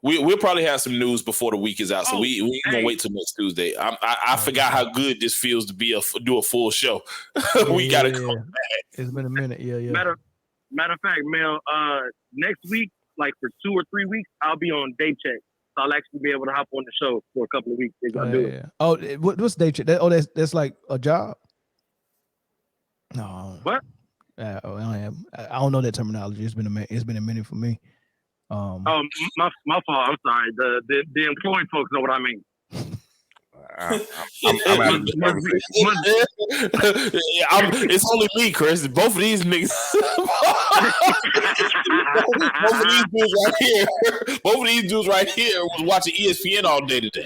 We'll probably have some news before the week is out, so we ain't gonna wait till next Tuesday. I forgot how good this feels to do a full show. We gotta come back. It's been a minute. Yeah. Matter of fact, Mel, next week, like for 2 or 3 weeks, I'll be on day check. So I'll actually be able to hop on the show for a couple of weeks. Oh, what's day check? That's like a job? No. What? I don't know that terminology. It's been a minute for me. My fault. I'm sorry. The employed folks know what I mean. It's only me, Chris. Both of these niggas. Both of these dudes right here was watching ESPN all day today.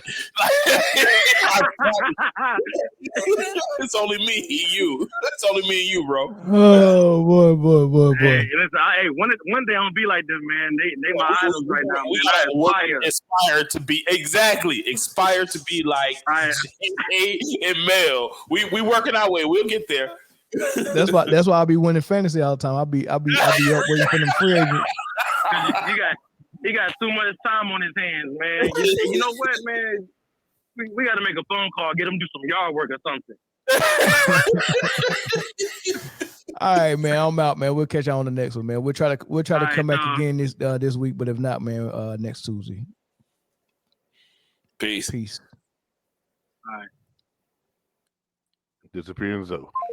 It's only me and you. It's only me and you, bro. Oh boy. Hey, listen, one day I'm gonna be like this, man. They my idols right now. Man. Inspired to be like Jay and Mel. We working our way. We'll get there. That's why I be winning fantasy all the time. I'll be up waiting for them free agents. He got too much time on his hands, man. You know what, man? We got to make a phone call, get him do some yard work or something. All right, man. I'm out, man. We'll catch y'all on the next one, man. We'll try to come back again this week, but if not, man, next Tuesday. Peace. Peace. All right. Disappearing Zoe.